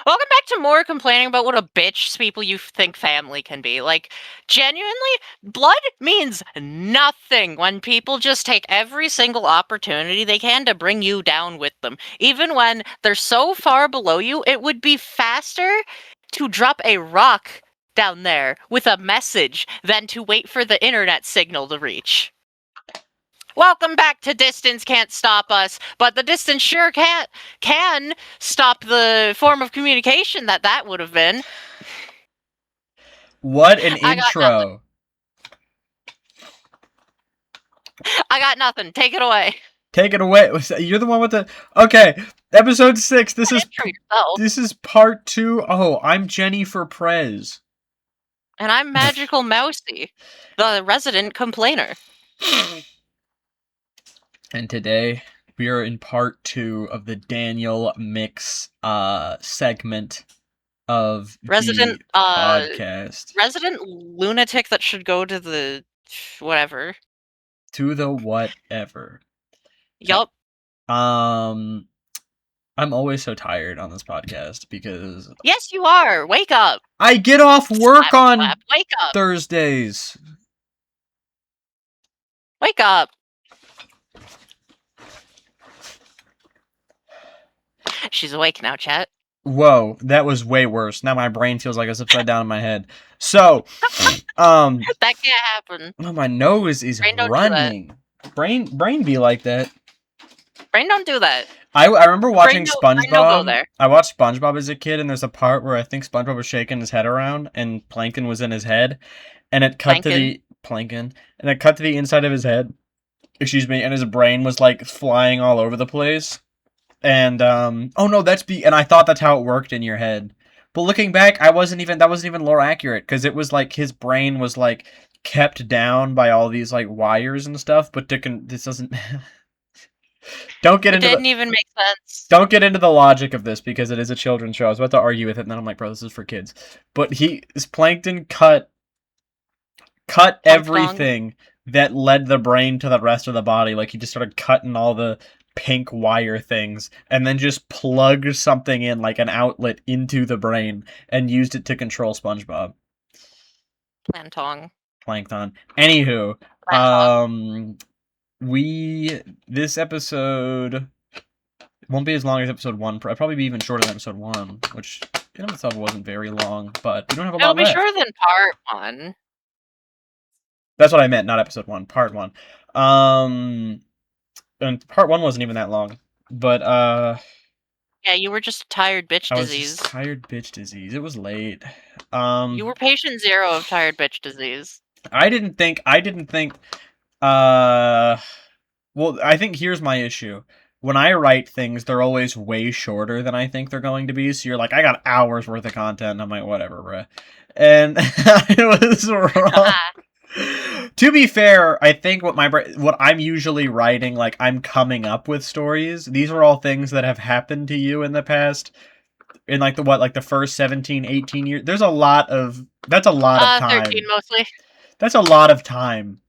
Welcome back to more complaining about what a bitch people you think family can be. Like, genuinely, blood means nothing when people just take every single opportunity they can to bring you down with them. Even when they're so far below you, it would be faster to drop a rock down there with a message than to wait for the internet signal to reach. Welcome back to Distance Can't Stop Us, but the distance sure can stop the form of communication that would have been. What an I got nothing. intro. I got nothing. Take it away. Take it away. You're the one with the... Okay, episode 6. This is part 2. Oh, I'm Jenni For Pres. And I'm MagicalMousey, the resident complainer. And today, we are in part 2 of the Danielle Micks segment of Resident, the podcast. Resident lunatic that should go to the... whatever. To the whatever. Yup. I'm always so tired on this podcast because... Yes, you are! Wake up! I get off work slap. on Wake up! Thursdays. Wake up! She's awake now, chat. Whoa, that was way worse. Now my brain feels like it's upside down in my head. So, that can't happen. Oh, my nose is running. Brain be like that. Brain don't do that. I remember watching SpongeBob. Brain don't go there. I watched SpongeBob as a kid, and there's a part where I think SpongeBob was shaking his head around, and Plankton was in his head, and it cut to the Plankton, and it cut to the inside of his head. Excuse me, and his brain was like flying all over the place. And oh no, and I thought that's how it worked in your head. But looking back, that wasn't even lore accurate, because it was like his brain was like kept down by all these like wires and stuff. But this doesn't. Didn't even make sense. Don't get into the logic of this because it is a children's show. I was about to argue with it, and then I'm like, bro, this is for kids. But Plankton cut everything that led the brain to the rest of the body. Like he just started cutting all the pink wire things and then just plugged something in like an outlet into the brain and used it to control SpongeBob. Plankton. Anywho, this episode won't be as long as episode 1. It'll probably be even shorter than episode 1, which in itself wasn't very long, but we don't have a lot left. It'll be shorter than part 1. That's what I meant, not episode 1, part 1. And part 1 wasn't even that long, but yeah, you were just tired bitch disease. I was just tired bitch disease. It was late. You were patient 0 of tired bitch disease. I didn't think well, I think here's my issue. When I write things, they're always way shorter than I think they're going to be. So you're like, I got hours worth of content. And I'm like, whatever, bruh. And I was wrong. To be fair, I think what I'm usually writing, like I'm coming up with stories. These are all things that have happened to you in the past. In like the first 17, 18 years. That's a lot of time. 13 mostly. That's a lot of time.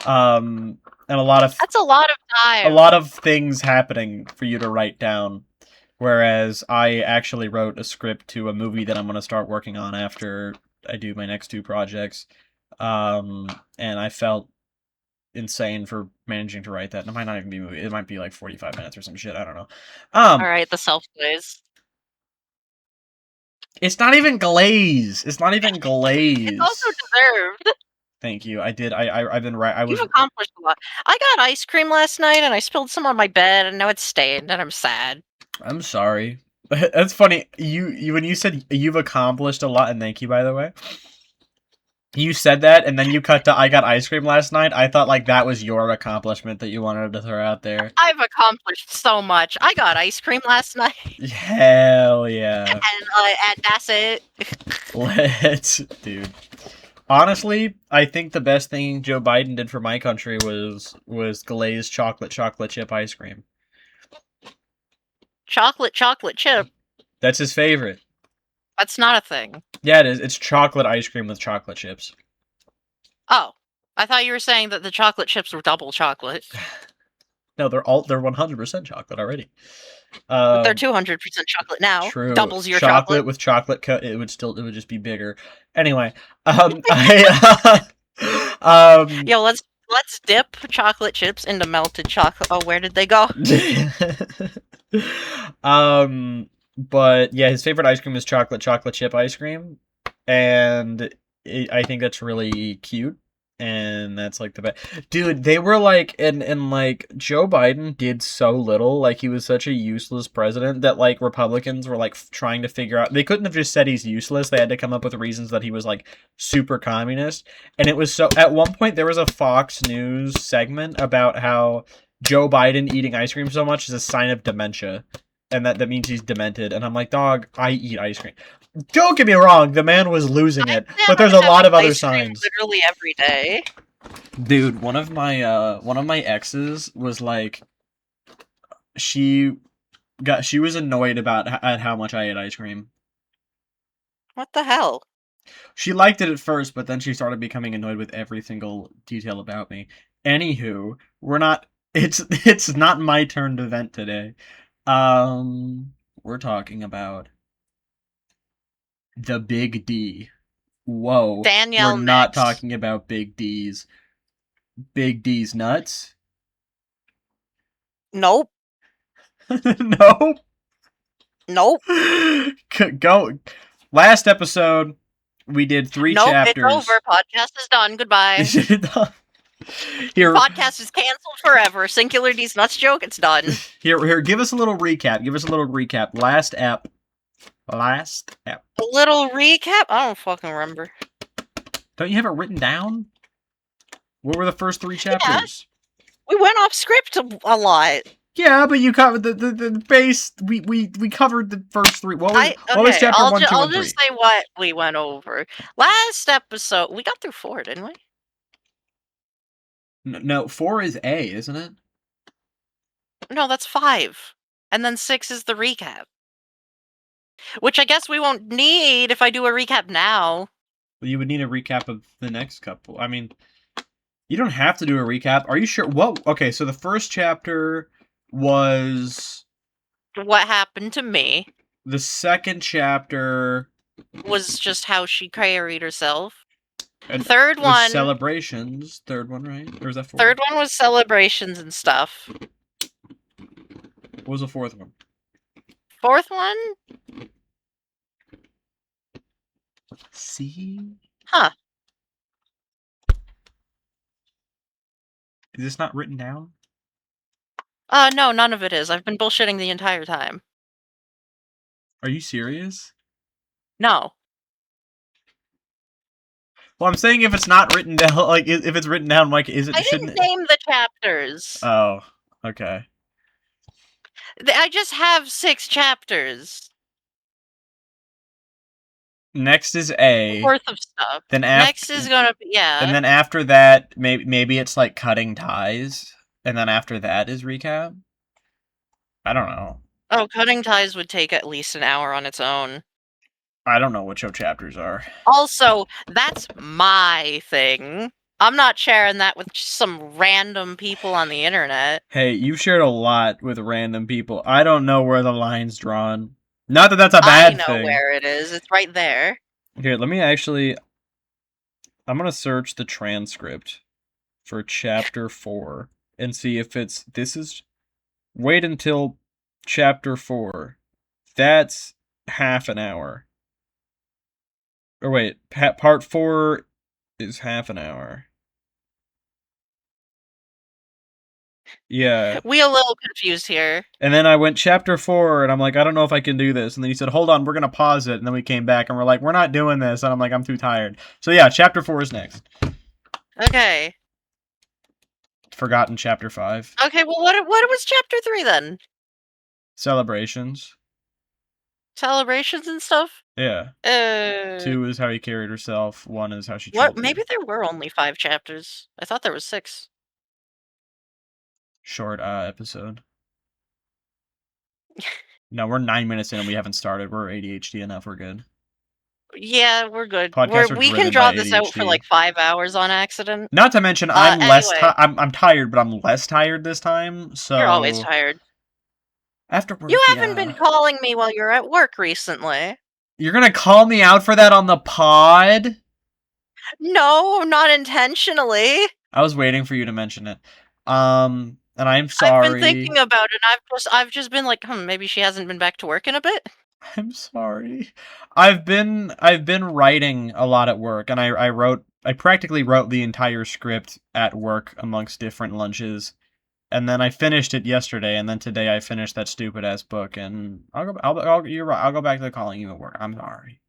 And that's a lot of time. A lot of things happening for you to write down. Whereas I actually wrote a script to a movie that I'm going to start working on after I do my next 2 projects. And I felt insane for managing to write that. And it might not even be a movie. It might be like 45 minutes or some shit. I don't know. Alright, the self-glaze. It's not even glaze. It's also deserved. Thank you. I did. I've been right. You've accomplished a lot. I got ice cream last night and I spilled some on my bed and now it's stained and I'm sad. I'm sorry. That's funny. You when you said you've accomplished a lot, and thank you, by the way. You said that, and then you cut to I got ice cream last night. I thought like that was your accomplishment that you wanted to throw out there. I've accomplished so much. I got ice cream last night. Hell yeah. And that's it. Dude. Honestly, I think the best thing Joe Biden did for my country was glazed chocolate chip ice cream. Chocolate chip? That's his favorite. That's not a thing. Yeah, it is. It's chocolate ice cream with chocolate chips. Oh. I thought you were saying that the chocolate chips were double chocolate. No, they're 100% chocolate already. But they're Um, 200% chocolate now. True. Doubles your chocolate. Chocolate with chocolate it would just be bigger. Anyway, I Yo, let's dip chocolate chips into melted chocolate. Oh, where did they go? but yeah, his favorite ice cream is chocolate chip ice cream, and I think that's really cute. And that's like the best. Dude, they were like, and like Joe Biden did so little. Like he was such a useless president that like Republicans were like trying to figure out. They couldn't have just said he's useless. They had to come up with reasons that he was like super communist. And it was so. At one point, there was a Fox News segment about how Joe Biden eating ice cream so much is a sign of dementia, and that means he's demented. And I'm like, dog, I eat ice cream. Don't get me wrong, the man was losing it, but there's a lot of other signs. Literally every day. Dude, one of my exes was like, she was annoyed about at how much I ate ice cream. What the hell? She liked it at first, but then she started becoming annoyed with every single detail about me. Anywho, we're not. It's not my turn to vent today. We're talking about the Big D. Whoa. Danielle We're not Micks. talking about Big D's. Big D's nuts? Nope. Nope. Nope. Go. Last episode, we did 3 chapters. It's over. Podcast is done. Goodbye. Here. Podcast is canceled forever. Singular D's nuts joke. It's done. Here. Give us a little recap. Last ep. A little recap? I don't fucking remember. Don't you have it written down? What were the first 3 chapters? Yeah. We went off script a lot. Yeah, but you covered the base. We covered the first 3. What was chapter 1, 2, and 3? I'll just say what we went over. Last episode, we got through 4, didn't we? No, 4 is A, isn't it? No, that's 5. And then 6 is the recap. Which I guess we won't need if I do a recap now. Well, you would need a recap of the next couple. I mean, you don't have to do a recap. Are you sure? What? Okay, so the first chapter was what happened to me. The second chapter was just how she carried herself. And third one celebrations. Third one, right? Or was that 4? Third one was celebrations and stuff. What was the 4th one? 4th one? See? Huh. Is this not written down? No, none of it is. I've been bullshitting the entire time. Are you serious? No. Well, I'm saying if it's not written down, like, if it's written down, like, is it? I didn't name the chapters. Oh, okay. I just have 6 chapters. Next is A. Worth of stuff. Then next is gonna be, yeah. And then after that, maybe it's like cutting ties. And then after that is recap? I don't know. Oh, cutting ties would take at least an hour on its own. I don't know what your chapters are. Also, that's my thing. I'm not sharing that with some random people on the internet. Hey, you've shared a lot with random people. I don't know where the line's drawn. Not that that's a bad thing. I know where it is. It's right there. Here, let me actually... I'm going to search the transcript for chapter 4 and see if it's... This is... Wait until chapter 4. That's half an hour. Or wait, part 4 is half an hour. Yeah. We a little confused here. And then I went chapter 4, and I'm like, I don't know if I can do this. And then he said, hold on, we're going to pause it. And then we came back, and we're like, we're not doing this. And I'm like, I'm too tired. So yeah, chapter 4 is next. Okay. Forgotten chapter 5. Okay, well, what was chapter 3 then? Celebrations. Celebrations and stuff? Yeah. 2 is how he carried herself. 1 is how she What? Maybe there were only 5 chapters. I thought there was 6. Short episode. No, we're 9 minutes in and we haven't started. We're ADHD enough. We're good. Yeah, we're good. We can draw this out for like 5 hours on accident. Not to mention, I'm less. I'm tired, but I'm less tired this time. So you're always tired. After work, You haven't yeah. been calling me while you're at work recently. You're gonna call me out for that on the pod? No, not intentionally. I was waiting for you to mention it. And I'm I've been sorry. thinking about it. I've just been like, maybe she hasn't been back to work in a bit. I'm sorry. I've been writing a lot at work, and I practically wrote the entire script at work amongst different lunches, and then I finished it yesterday, and then today I finished that stupid ass book, and you're right, I'll go back to calling you at work. I'm sorry.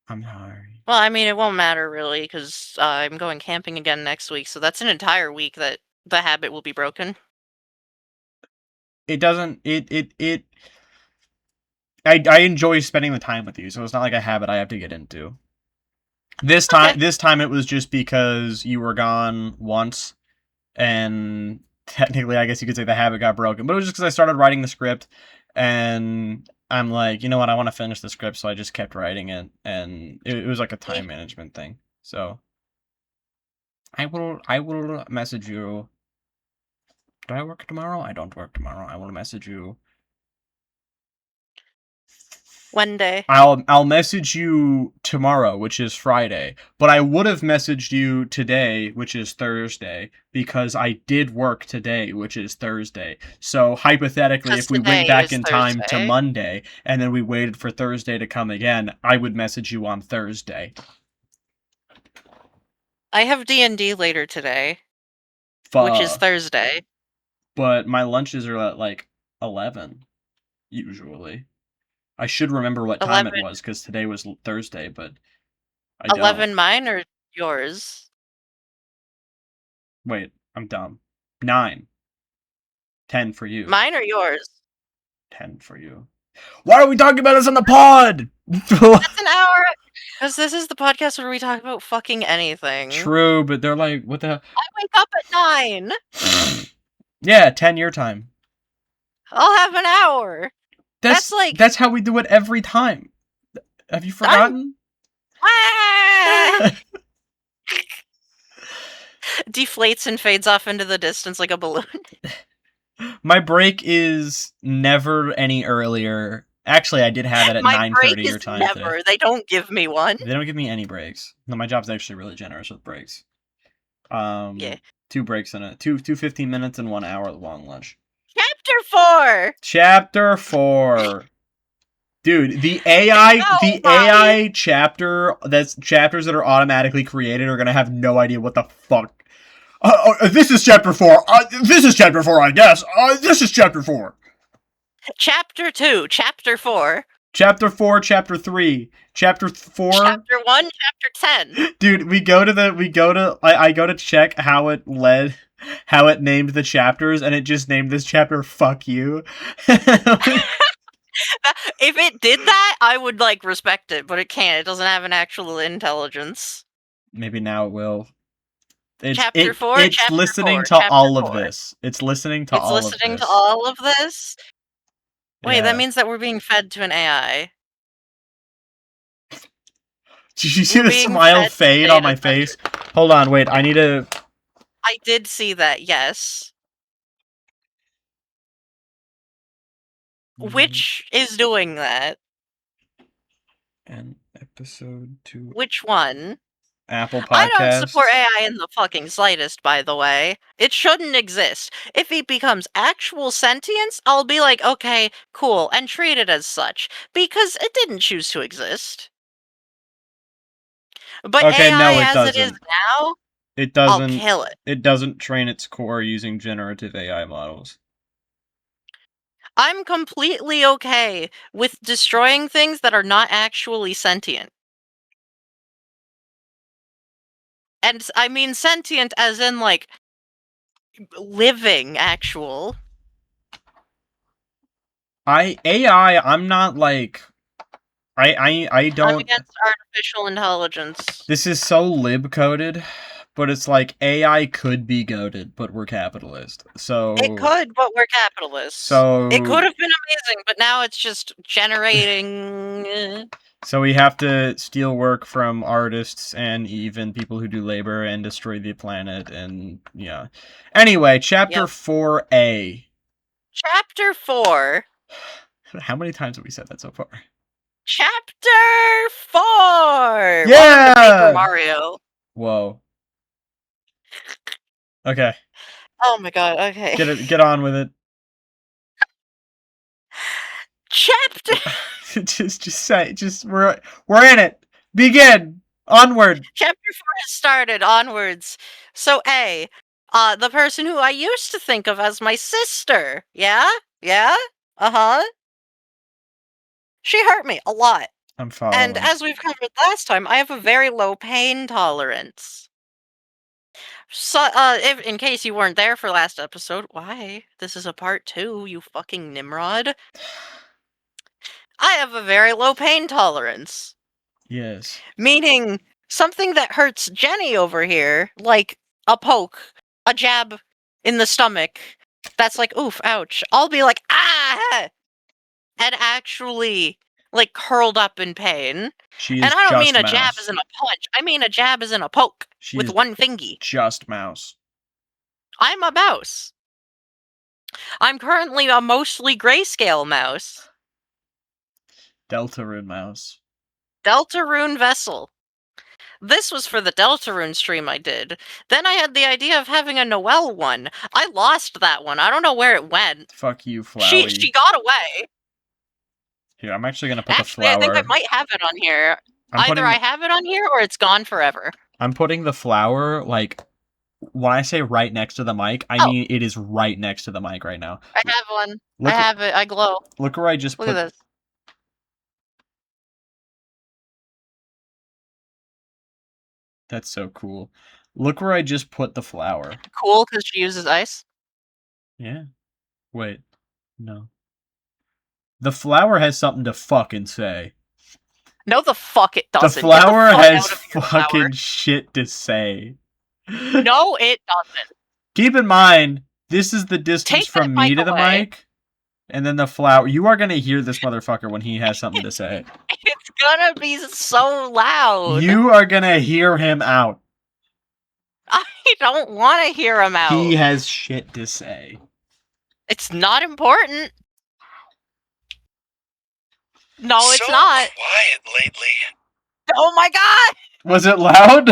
I'm sorry. Well, I mean, it won't matter really because I'm going camping again next week, so that's an entire week that the habit will be broken. It doesn't. I enjoy spending the time with you, so it's not like a habit I have to get into. This time, Okay. this time it was just because you were gone once, and technically, I guess you could say the habit got broken. But it was just because I started writing the script, and I'm like, you know what, I want to finish the script, so I just kept writing it, and it was like a time management thing. So I will message you. Do I work tomorrow? I don't work tomorrow. I will message you. One day. I'll message you tomorrow, which is Friday, but I would have messaged you today, which is Thursday, because I did work today, which is Thursday. So hypothetically, Because if we went today back is in time to Thursday. Monday and then we waited for Thursday to come again, I would message you on Thursday. I have D&D later today, which is Fuh. Thursday. But my lunches are at like 11 usually. I should remember what time 11, it was because today was Thursday, but I don't. 11 mine or yours? Wait, I'm dumb. 9. 10 for you. Mine or yours? 10 for you. Why are we talking about this on the pod? That's an hour. Because this is the podcast where we talk about fucking anything. True, but they're like, what the hell? I wake up at 9. Yeah, 10 your time. I'll have an hour. That's like... That's how we do it every time. Have you forgotten? Ah! Deflates and fades off into the distance like a balloon. My break is never any earlier. Actually, I did have it at 9:30 your time never. today. They don't give me one. They don't give me any breaks. No, my job's actually really generous with breaks. Yeah. 2 breaks in it. Two 15 minutes and 1 hour long lunch. Chapter 4. Chapter 4. Dude, the AI chapter, that's chapters that are automatically created are gonna have no idea what the fuck. This is chapter 4. This is chapter 4, I guess. This is chapter 4. Chapter 2. Chapter 4. Chapter 4, chapter 3. Chapter 4. Chapter 1, chapter 10. Dude, I go to check how it named the chapters, and it just named this chapter "Fuck You." If it did that, I would like respect it, but it can't. It doesn't have an actual intelligence. Maybe now it will. Chapter 4. It's chapter listening 4, to chapter all 4. of this. It's listening to It's all listening of this. to all of this. Wait, Yeah. that means that we're being fed to an AI. Did you see the smile fade on my face? Hold on, wait. I need to. I did see that. Yes. Which is doing that? And episode 2. Which one? Apple Podcast. I don't support AI in the fucking slightest, by the way. It shouldn't exist. If it becomes actual sentience, I'll be like, okay, cool, and treat it as such. Because it didn't choose to exist. But Okay, AI no, it as doesn't. it is now, It doesn't. I'll kill it. It doesn't train its core using generative AI models. I'm completely okay with destroying things that are not actually sentient. And I mean sentient as in, like, living, actual. I'm not like... I don't... I'm against artificial intelligence. This is so lib-coded, but it's like, AI could be goated, but we're capitalist. So... It could, but we're capitalists. So... It could have been amazing, but now it's just generating... So we have to steal work from artists and even people who do labor and destroy the planet and, yeah. Anyway, chapter 4A. Chapter 4. How many times have we said that so far? Chapter 4! Welcome to Paper Yeah! Mario. Whoa. Okay. Oh my god, okay. Get on with it. Chapter we're in it. Begin. Onward. Chapter 4 has started. Onwards. So the person who I used to think of as my sister. Yeah? Yeah? Uh-huh. She hurt me a lot. I'm And following. as we've covered last time, I have a very low pain tolerance. So, if in case you weren't there for last episode, why? This is a part 2, you fucking Nimrod. I have a very low pain tolerance. Yes. Meaning something that hurts Jenny over here, like a poke, a jab in the stomach, that's like, oof, ouch. I'll be like, ah! And actually, like, curled up in pain. She And is I don't mean just a jab mouse. as in a punch. I mean a jab as in a poke She with is one fingy. just mouse. I'm a mouse. I'm currently a mostly grayscale mouse. Deltarune mouse. Deltarune Vessel. This was for the Deltarune stream I did. Then I had the idea of having a Noelle one. I lost that one. I don't know where it went. Fuck you, Flowey. She got away. Here, I'm actually gonna put Actually, the I flower. think I might have it on here. Either I have it on here or it's gone forever. I'm putting the flower, like, when I say right next to the mic, I mean it is right next to the mic right now. I have one. I have it. I glow. Look where I just Look at this. That's so cool. Look where I just put the flower. Cool, because she uses ice? Yeah. Wait. No. The flower has something to fucking say. No, the fuck it doesn't. The flower has fucking shit to say. No, it doesn't. Keep in mind, this is the distance from me to the mic. And then the flower. You are going to hear this motherfucker when he has something to say. It's gonna be so loud. You are going to hear him out. I don't want to hear him out. He has shit to say. It's not important. No, it's so not. Quiet lately. Oh my god! Was it loud?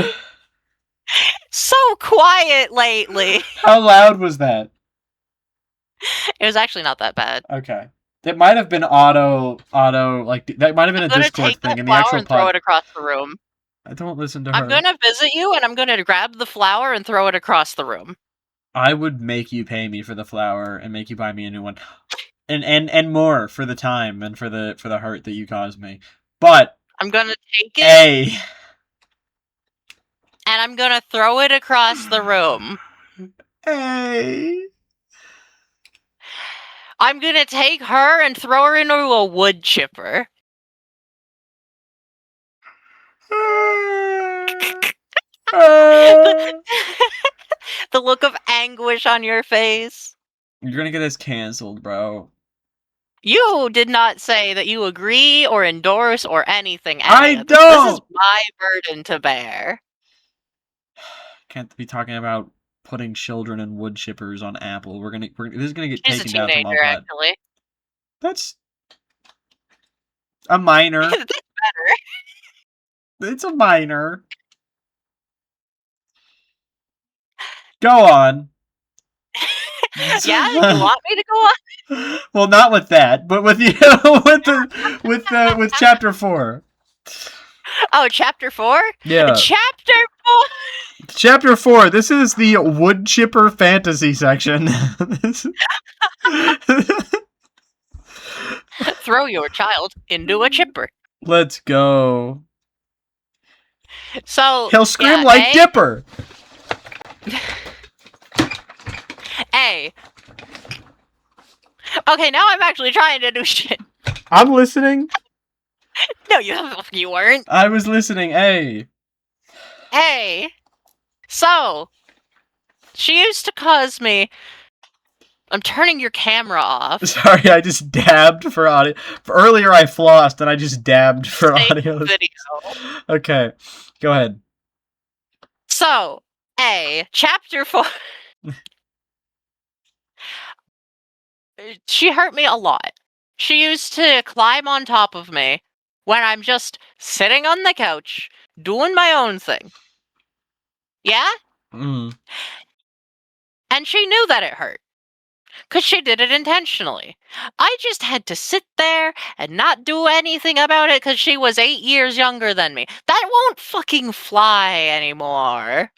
So quiet lately. How loud was that? It was actually not that bad. Okay. It might have been auto, like, that might have been a Discord thing in the actual and throw it across the room. I don't listen to her. I'm gonna visit you, and I'm gonna grab the flower and throw it across the room. I would make you pay me for the flower and make you buy me a new one. And more for the time and for the hurt that you caused me. But I'm gonna take it. And I'm gonna throw it across the room. I'm gonna take her and throw her into a wood chipper. The look of anguish on your face. You're gonna get us canceled, bro. You did not say that you agree or endorse or anything. I don't! This is my burden to bear. Can't be talking about putting children in wood chippers on Apple. This is gonna get taken down from all actually. That's a minor. That's better. It's a minor. Go on. Yeah, you want me to go on? Well, not with that, but with you, with chapter 4. Oh, chapter 4? Yeah. Chapter 4. Chapter 4. This is the wood chipper fantasy section. Throw your child into a chipper. Let's go. So he'll scream like Dipper. Okay, now I'm actually trying to do shit. I'm listening. No, you weren't. I was listening. So she used to cause me. I'm turning your camera off. Sorry, I just dabbed for audio. Earlier I flossed and I just dabbed for audio. Video. Okay, go ahead. So, chapter 4. She hurt me a lot. She used to climb on top of me when I'm just sitting on the couch, doing my own thing. Yeah? Mm. And she knew that it hurt. 'Cause she did it intentionally. I just had to sit there and not do anything about it 'cause she was 8 years younger than me. That won't fucking fly anymore.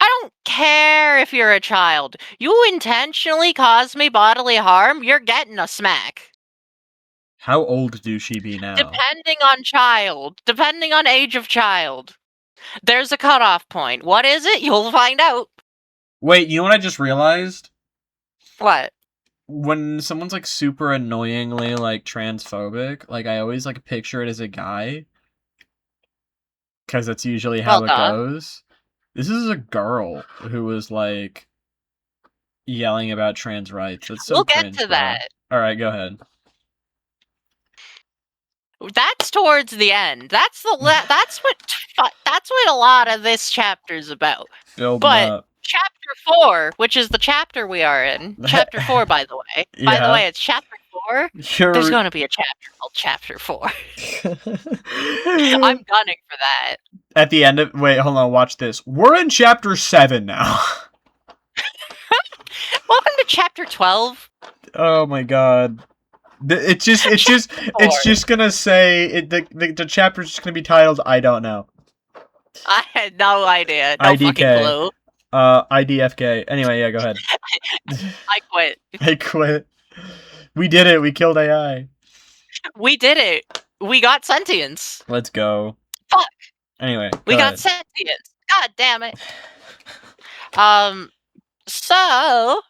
I don't care if you're a child. You intentionally caused me bodily harm, you're getting a smack. How old do she be now? Depending on age of child. There's a cutoff point. What is it? You'll find out. Wait, you know what I just realized? What? When someone's like super annoyingly like transphobic, like I always like picture it as a guy. Because that's usually how Well, it duh. goes. This is a girl who was like yelling about trans rights. That's so We'll get cringe, to bro. that. Alright, go ahead. That's towards the end. That's what a lot of this chapter's about. Build But up. chapter 4, which is the chapter we are in, chapter 4, by the way. By the Yeah. way, it's chapter 4. There's going to be a chapter called chapter 4. I'm gunning for that. At the end of wait, hold on, watch this. We're in chapter 7 now. Welcome to chapter 12. Oh my god. It's just gonna say the chapter's just gonna be titled I don't know. I had no idea. No IDK. fucking clue. IDFK. Anyway, yeah, go ahead. I quit. I quit. We did it. We killed AI. We did it. We got sentience. Let's go. Fuck. Anyway, We got ahead. sentience. God damn it. So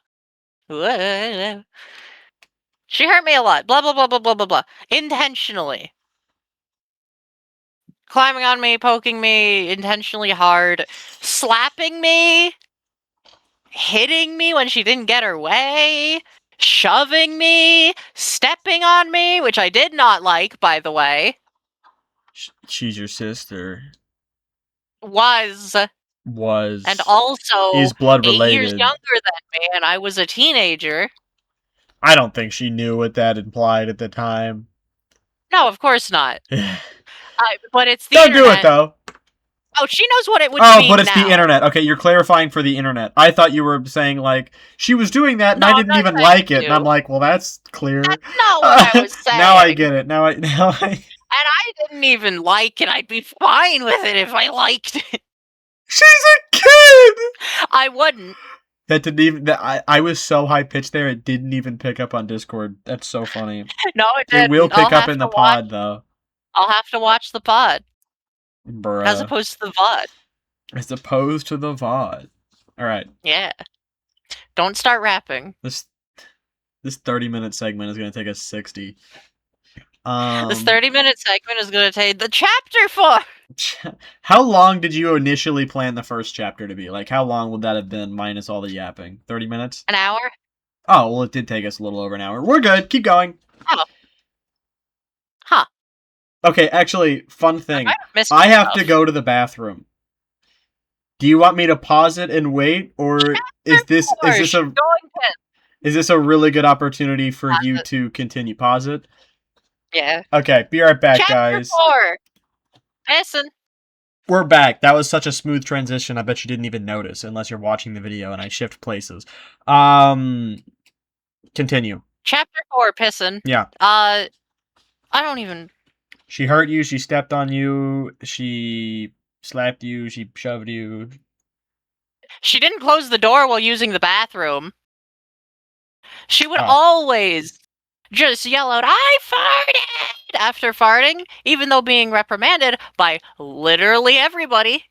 she hurt me a lot. Blah blah blah blah blah blah blah. Intentionally. Climbing on me, poking me intentionally hard, slapping me, hitting me when she didn't get her way, shoving me, stepping on me, which I did not like, by the way. She's your sister. Was. And also is blood 8 years related. younger than me, and I was a teenager. I don't think she knew what that implied at the time. No, of course not. But it's the Don't internet. do it though. Oh, she knows what it would Oh, mean but it's now. the internet. Okay, you're clarifying for the internet. I thought you were saying like she was doing that, and No, I I'm didn't not even saying like it. you. And I'm like, well, that's clear. That's not what I was saying. Now I get it. Now I. And I didn't even like it. I'd be fine with it if I liked it. She's a kid. I wouldn't. That didn't even. I was so high pitched there. It didn't even pick up on Discord. That's so funny. No, it didn't. It will pick I'll up in the pod though. I'll have to watch the pod Bruh. as opposed to the VOD. As opposed to the VOD. All right. Yeah. Don't start rapping. This 30-minute segment is going to take us 60. This 30-minute segment is going to take the chapter 4. How long did you initially plan the first chapter to be? Like, how long would that have been minus all the yapping? 30 minutes? An hour? Oh, well, it did take us a little over an hour. We're good. Keep going. Oh. Huh. Okay, actually, fun thing. I have to go to the bathroom. Do you want me to pause it and wait, or is this a really good opportunity for you to continue? Pause it. Yeah. Okay, be right back, guys. Chapter 4. Listen. We're back. That was such a smooth transition. I bet you didn't even notice, unless you're watching the video and I shift places. Continue. Chapter 4, pissin'. Yeah. I don't even. She hurt you. She stepped on you. She slapped you. She shoved you. She didn't close the door while using the bathroom. She would always just yell out, "I farted!" after farting, even though being reprimanded by literally everybody.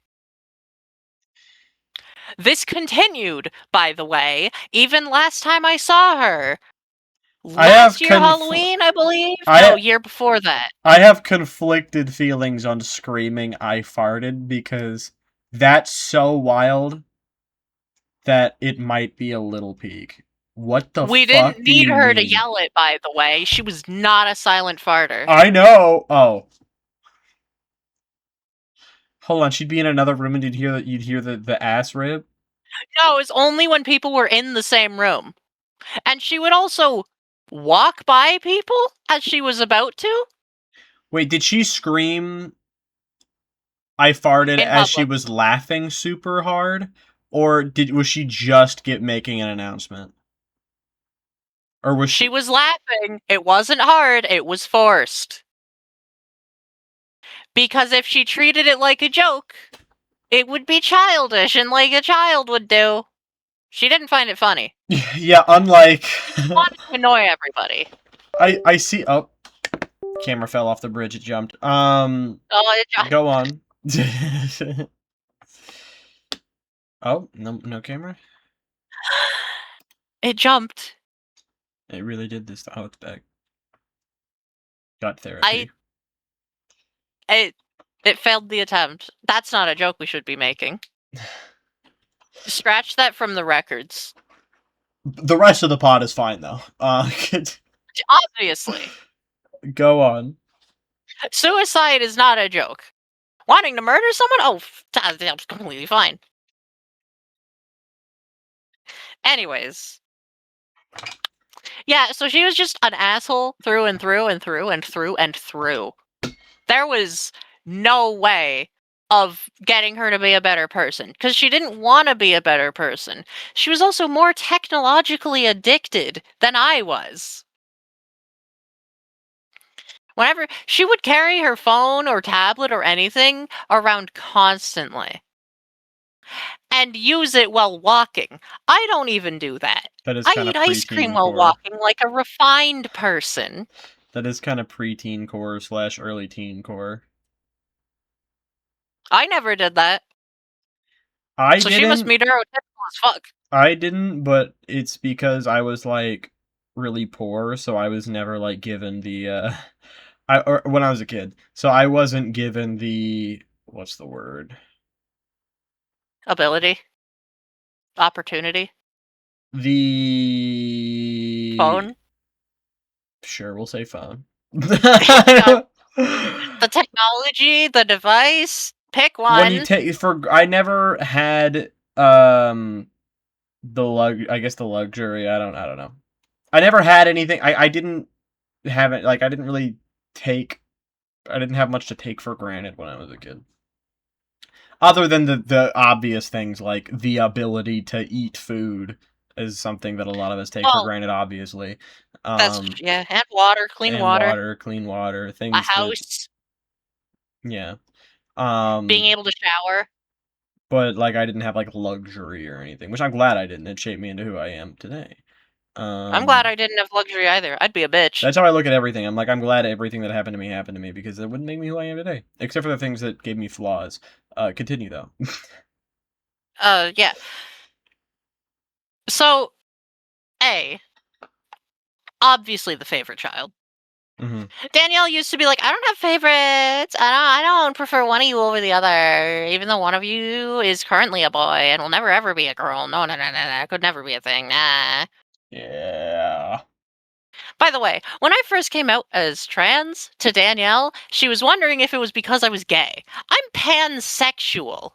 This continued, by the way, even last time I saw her. Last year Halloween, I believe? No, year before that. I have conflicted feelings on screaming "I farted" because that's so wild that it might be a little peak. What the fuck? We didn't need her to yell it, by the way. She was not a silent farter. I know. Oh. Hold on, she'd be in another room and you'd hear the ass rip? No, it was only when people were in the same room. And she would also walk by people as she was about to Wait, did she scream I farted in as she public. was laughing super hard? Or was she just making an announcement? Or was She was laughing. It wasn't hard, it was forced. Because if she treated it like a joke, it would be childish and like a child would do. She didn't find it funny. Yeah, unlike Wanted to annoy everybody. I see camera fell off the bridge, it jumped. Oh, Go on. Oh, no camera? it jumped. It really did this. Oh, it's back. Got therapy. It failed the attempt. That's not a joke we should be making. Scratch that from the records. The rest of the pod is fine though. Obviously. Go on. Suicide is not a joke. Wanting to murder someone? Oh, that's completely fine. Anyways. Yeah, so she was just an asshole through and through and through and through and through. There was no way of getting her to be a better person, because she didn't want to be a better person. She was also more technologically addicted than I was. Whenever she would carry her phone or tablet or anything around constantly and use it while walking. I don't even do that. That is I kind eat of ice cream preteen while core. walking like a refined person. That is kind of preteen core / early teen core. I never did that. So she must be neurotypical as fuck. I didn't, but it's because I was like really poor, so I was never like given the or when I was a kid. So I wasn't given the what's the word? Ability. Opportunity. The Phone. Sure, we'll say phone. The technology, the device. Pick one. When you take I never had I guess the luxury. I don't know. I never had anything. I didn't have it. Like I didn't really take. I didn't have much to take for granted when I was a kid. Other than the obvious things like the ability to eat food is something that a lot of us take for granted. Obviously, that's and water, clean water, clean water, things. A house. Yeah. Being able to shower. But like I didn't have like luxury or anything, which I'm glad I didn't. It shaped me into who I am today. I'm glad I didn't have luxury either. I'd be a bitch. That's how I look at everything. I'm like, I'm glad everything that happened to me because it wouldn't make me who I am today. Except for the things that gave me flaws. Continue though. Yeah. So, obviously the favorite child. Mm-hmm. Danielle used to be like, I don't have favorites. I don't prefer one of you over the other, even though one of you is currently a boy and will never ever be a girl. No, could never be a thing. Nah. Yeah. By the way, when I first came out as trans to Danielle, she was wondering if it was because I was gay. I'm pansexual.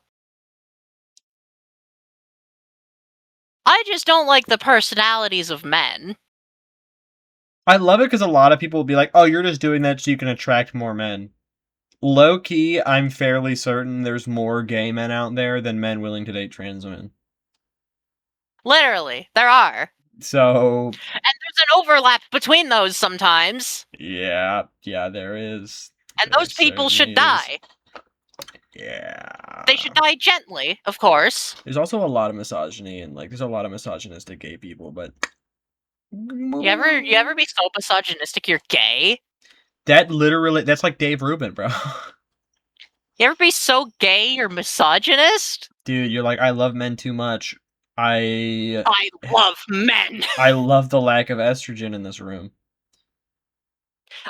I just don't like the personalities of men. I love it because a lot of people will be like, oh, you're just doing that so you can attract more men. Low key, I'm fairly certain there's more gay men out there than men willing to date trans women. Literally, there are. So... And there's an overlap between those sometimes. Yeah, there is. And those people should die. Yeah. They should die gently, of course. There's also a lot of misogyny and like there's a lot of misogynistic gay people, but you ever be so misogynistic you're gay? That's like Dave Rubin, bro. You ever be so gay you're misogynist? Dude, you're like, I love men too much. I love men. I love the lack of estrogen in this room.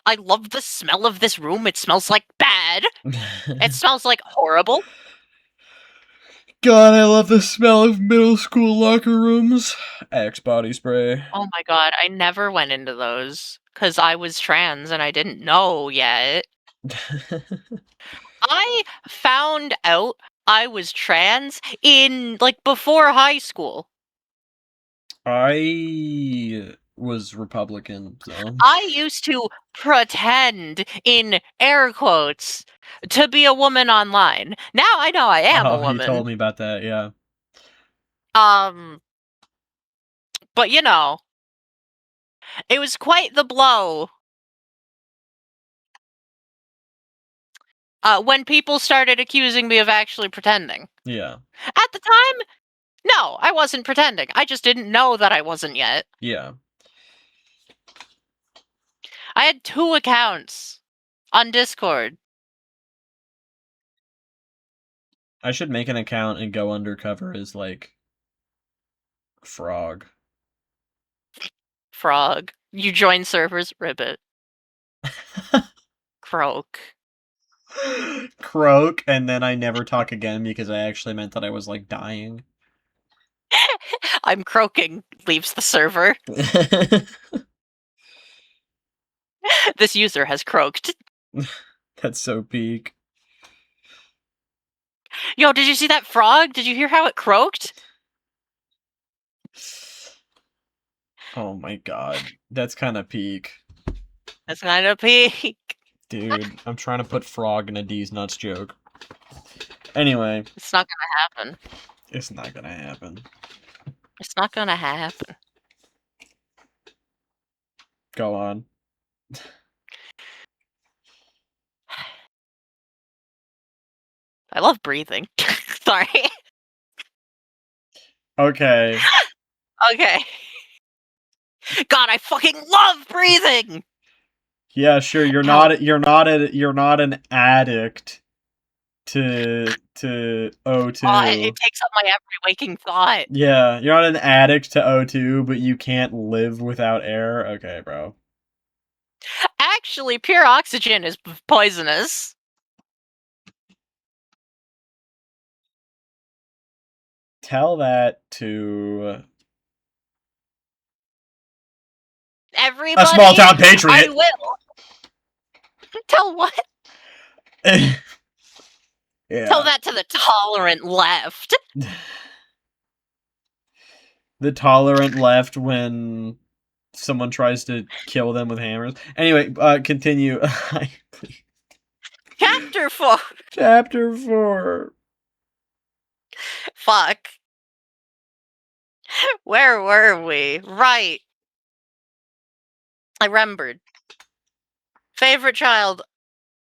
I love the smell of this room. It smells like bad. It smells like horrible. God, I love the smell of middle school locker rooms. Axe body spray. Oh my god, I never went into those because I was trans and I didn't know yet. I found out I was trans in, like, before high school. I was Republican, so I used to pretend, in air quotes, to be a woman online. Now I know I am a you woman. told me about that, yeah. But you know, it was quite the blow when people started accusing me of actually pretending. Yeah. At the time, no, I wasn't pretending. I just didn't know that I wasn't yet. Yeah. I had 2 accounts on Discord. I should make an account and go undercover as, like, Frog. Frog. You join servers, ribbit. Croak. Croak, and then I never talk again because I actually meant that I was, like, dying. I'm croaking, leaves the server. This user has croaked. That's so peak. Yo, did you see that frog? Did you hear how it croaked? Oh my god. That's kind of peak. That's kind of peak. Dude, I'm trying to put frog in a D's nuts joke. Anyway. It's not gonna happen. It's not gonna happen. It's not gonna happen. Go on. I love breathing. Sorry. Okay. Okay. God, I fucking love breathing! Yeah, sure, you're not an addict to O2. It takes up my every waking thought. Yeah, you're not an addict to O2, but you can't live without air. Okay, bro. Actually, pure oxygen is poisonous. Tell that to Everybody. a small town patriot. I will. Tell what? Yeah. Tell that to the tolerant left. The tolerant left when someone tries to kill them with hammers. Anyway, continue. Chapter 4. Chapter 4. Fuck. Where were we? Right. I remembered. Favorite child.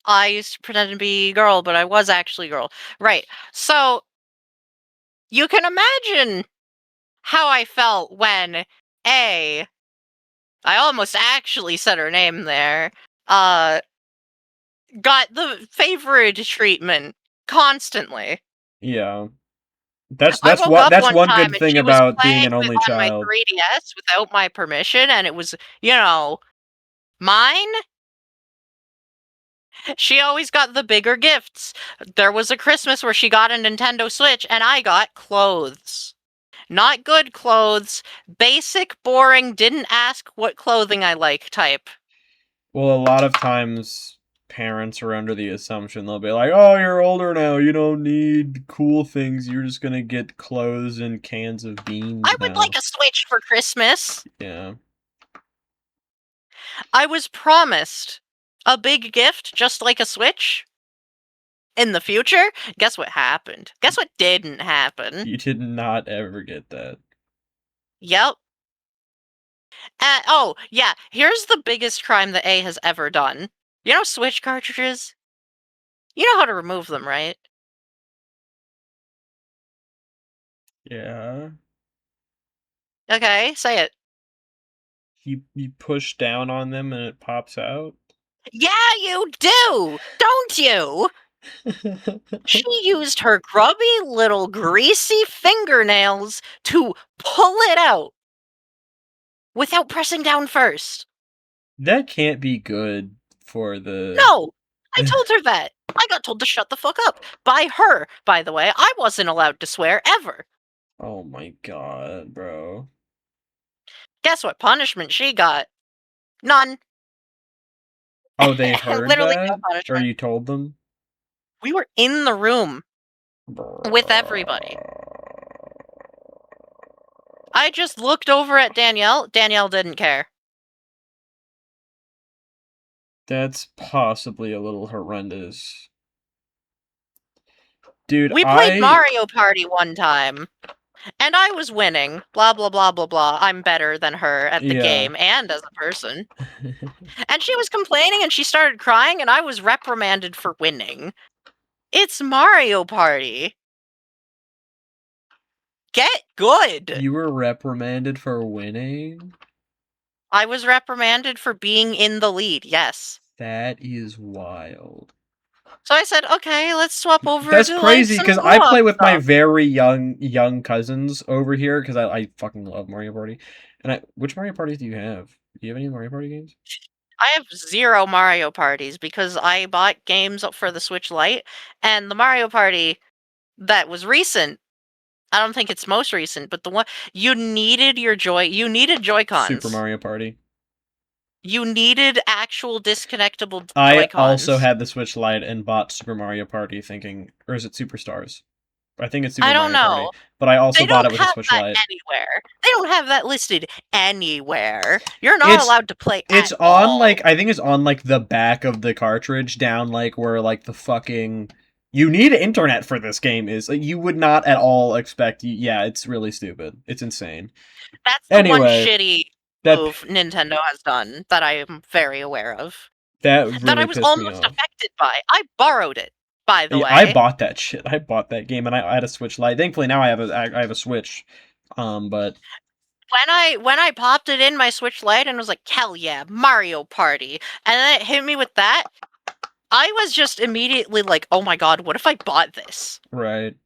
I used to pretend to be girl, but I was actually girl. Right. So, you can imagine how I felt when I almost actually said her name there, got the favorite treatment constantly. Yeah. That's I woke up one time good and thing she was about being playing an only on my child. 3DS without my permission, and it was, you know, mine. She always got the bigger gifts. There was a Christmas where she got a Nintendo Switch, and I got clothes. Not good clothes, basic, boring, didn't ask what clothing I like type. Well, a lot of times parents are under the assumption they'll be like, "Oh, you're older now. You don't need cool things. You're just gonna get clothes and cans of beans I would now." like a Switch for Christmas. Yeah. I was promised a big gift, just like a Switch, in the future. Guess what happened? Guess what didn't happen? You did not ever get that. Yep. Oh, yeah, here's the biggest crime that A has ever done. You know Switch cartridges? You know how to remove them, right? Yeah. Okay, say it. You push down on them and it pops out? Yeah, you do! Don't you? She used her grubby little greasy fingernails to pull it out without pressing down first. That can't be good for the... No! I told her that. I got told to shut the fuck up. By her, by the way. I wasn't allowed to swear, ever. Oh my god, bro. Guess what punishment she got? None. Oh, they heard Literally that? no Or punishment. you told them? We were in the room with everybody. I just looked over at Danielle. Danielle didn't care. That's possibly a little horrendous. Dude, We played Mario Party one time, and I was winning. Blah, blah, blah, blah, blah. I'm better than her at the game and as a person. And she was complaining, and she started crying, and I was reprimanded for winning. It's Mario Party. Get good! You were reprimanded for winning? I was reprimanded for being in the lead, yes. That is wild. So I said, okay, let's swap over. That's to, crazy, like, because some I co-op play with my stuff. very young cousins over here, because I fucking love Mario Party. And which Mario Parties do you have? Do you have any Mario Party games? I have 0 Mario Parties because I bought games for the Switch Lite, and the Mario Party that was recent, I don't think it's most recent, but the one you needed Joy-Cons. Super Mario Party. You needed actual disconnectable I Joy-Cons. also had the Switch Lite and bought Super Mario Party thinking, or is it Superstars? I think it's Super Mario Party. But I also bought it with the Switch Lite. Anywhere. They don't have that listed anywhere. You're not allowed to play It's at on all. like I think it's on like the back of the cartridge down like where like the fucking you need internet for this game is. Like, you would not at all expect. Yeah, it's really stupid. It's insane. That's the one shitty move Nintendo has done that I am very aware of. That really that I was pissed me almost off. affected by. I borrowed it, by the way. I bought that shit. I bought that game, and I had a Switch Lite. Thankfully, now I have a Switch. But when I popped it in my Switch Lite and was like, hell yeah, Mario Party, and then it hit me with that, I was just immediately like, oh my god, what if I bought this? Right.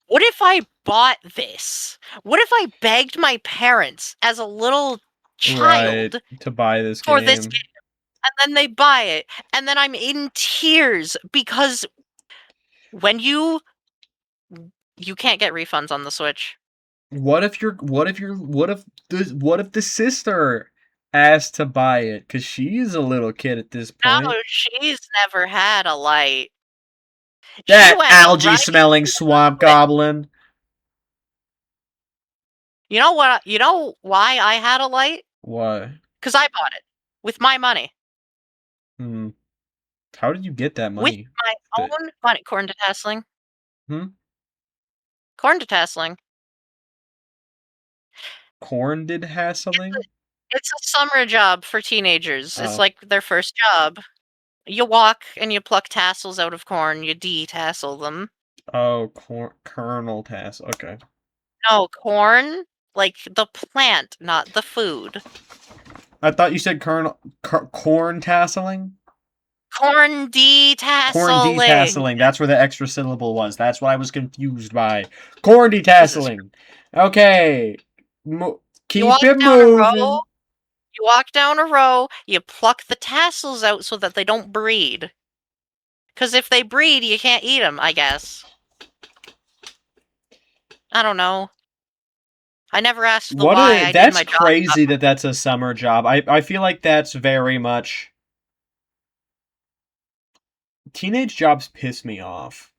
What if I bought this? What if I begged my parents as a little child to buy this for this game? And then they buy it, and then I'm in tears because when you can't get refunds on the Switch. What if the sister asked to buy it because she's a little kid at this point? No, she's never had a light. That algae-smelling swamp goblin. You know what? You know why I had a light? Why? Because I bought it with my money. How did you get that money? With my own money. Corn to tasseling. Corn to tasseling. Corn did hassling? It's a summer job for teenagers. It's like their first job. You walk and you pluck tassels out of corn. You detassel them. Oh, kernel tassel. Okay. No, corn, like the plant, not the food. I thought you said corn tasseling? Corn detasseling. Corn detasseling. That's where the extra syllable was. That's what I was confused by. Corn detasseling. Okay. Keep it moving. You walk down a row, you pluck the tassels out so that they don't breed. Because if they breed, you can't eat them, I guess. I don't know. I never asked the why I did my job. That's crazy that that's a summer job. I feel like that's very much... Teenage jobs piss me off.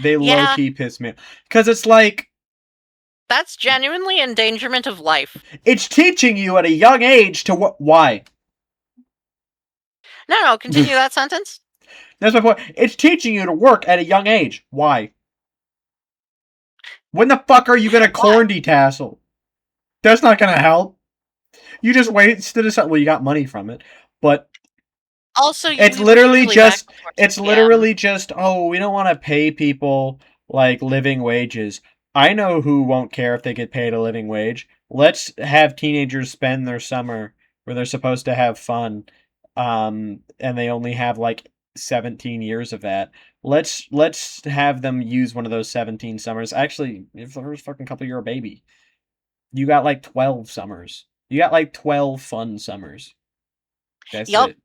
They low-key piss me off. Because it's like... That's genuinely endangerment of life. It's teaching you at a young age to what... Why? No, continue that sentence. That's my point. It's teaching you to work at a young age. Why? When the fuck are you gonna corn detassel? That's not gonna help. You just wasted a... Well, you got money from it. But... Also, it's literally just, oh, we don't want to pay people, like, living wages. I know who won't care if they get paid a living wage. Let's have teenagers spend their summer where they're supposed to have fun, and they only have, like, 17 years of that. Let's have them use one of those 17 summers. Actually, if the first fucking couple, you're a baby. You got, like, 12 summers. You got, like, 12 fun summers. That's it.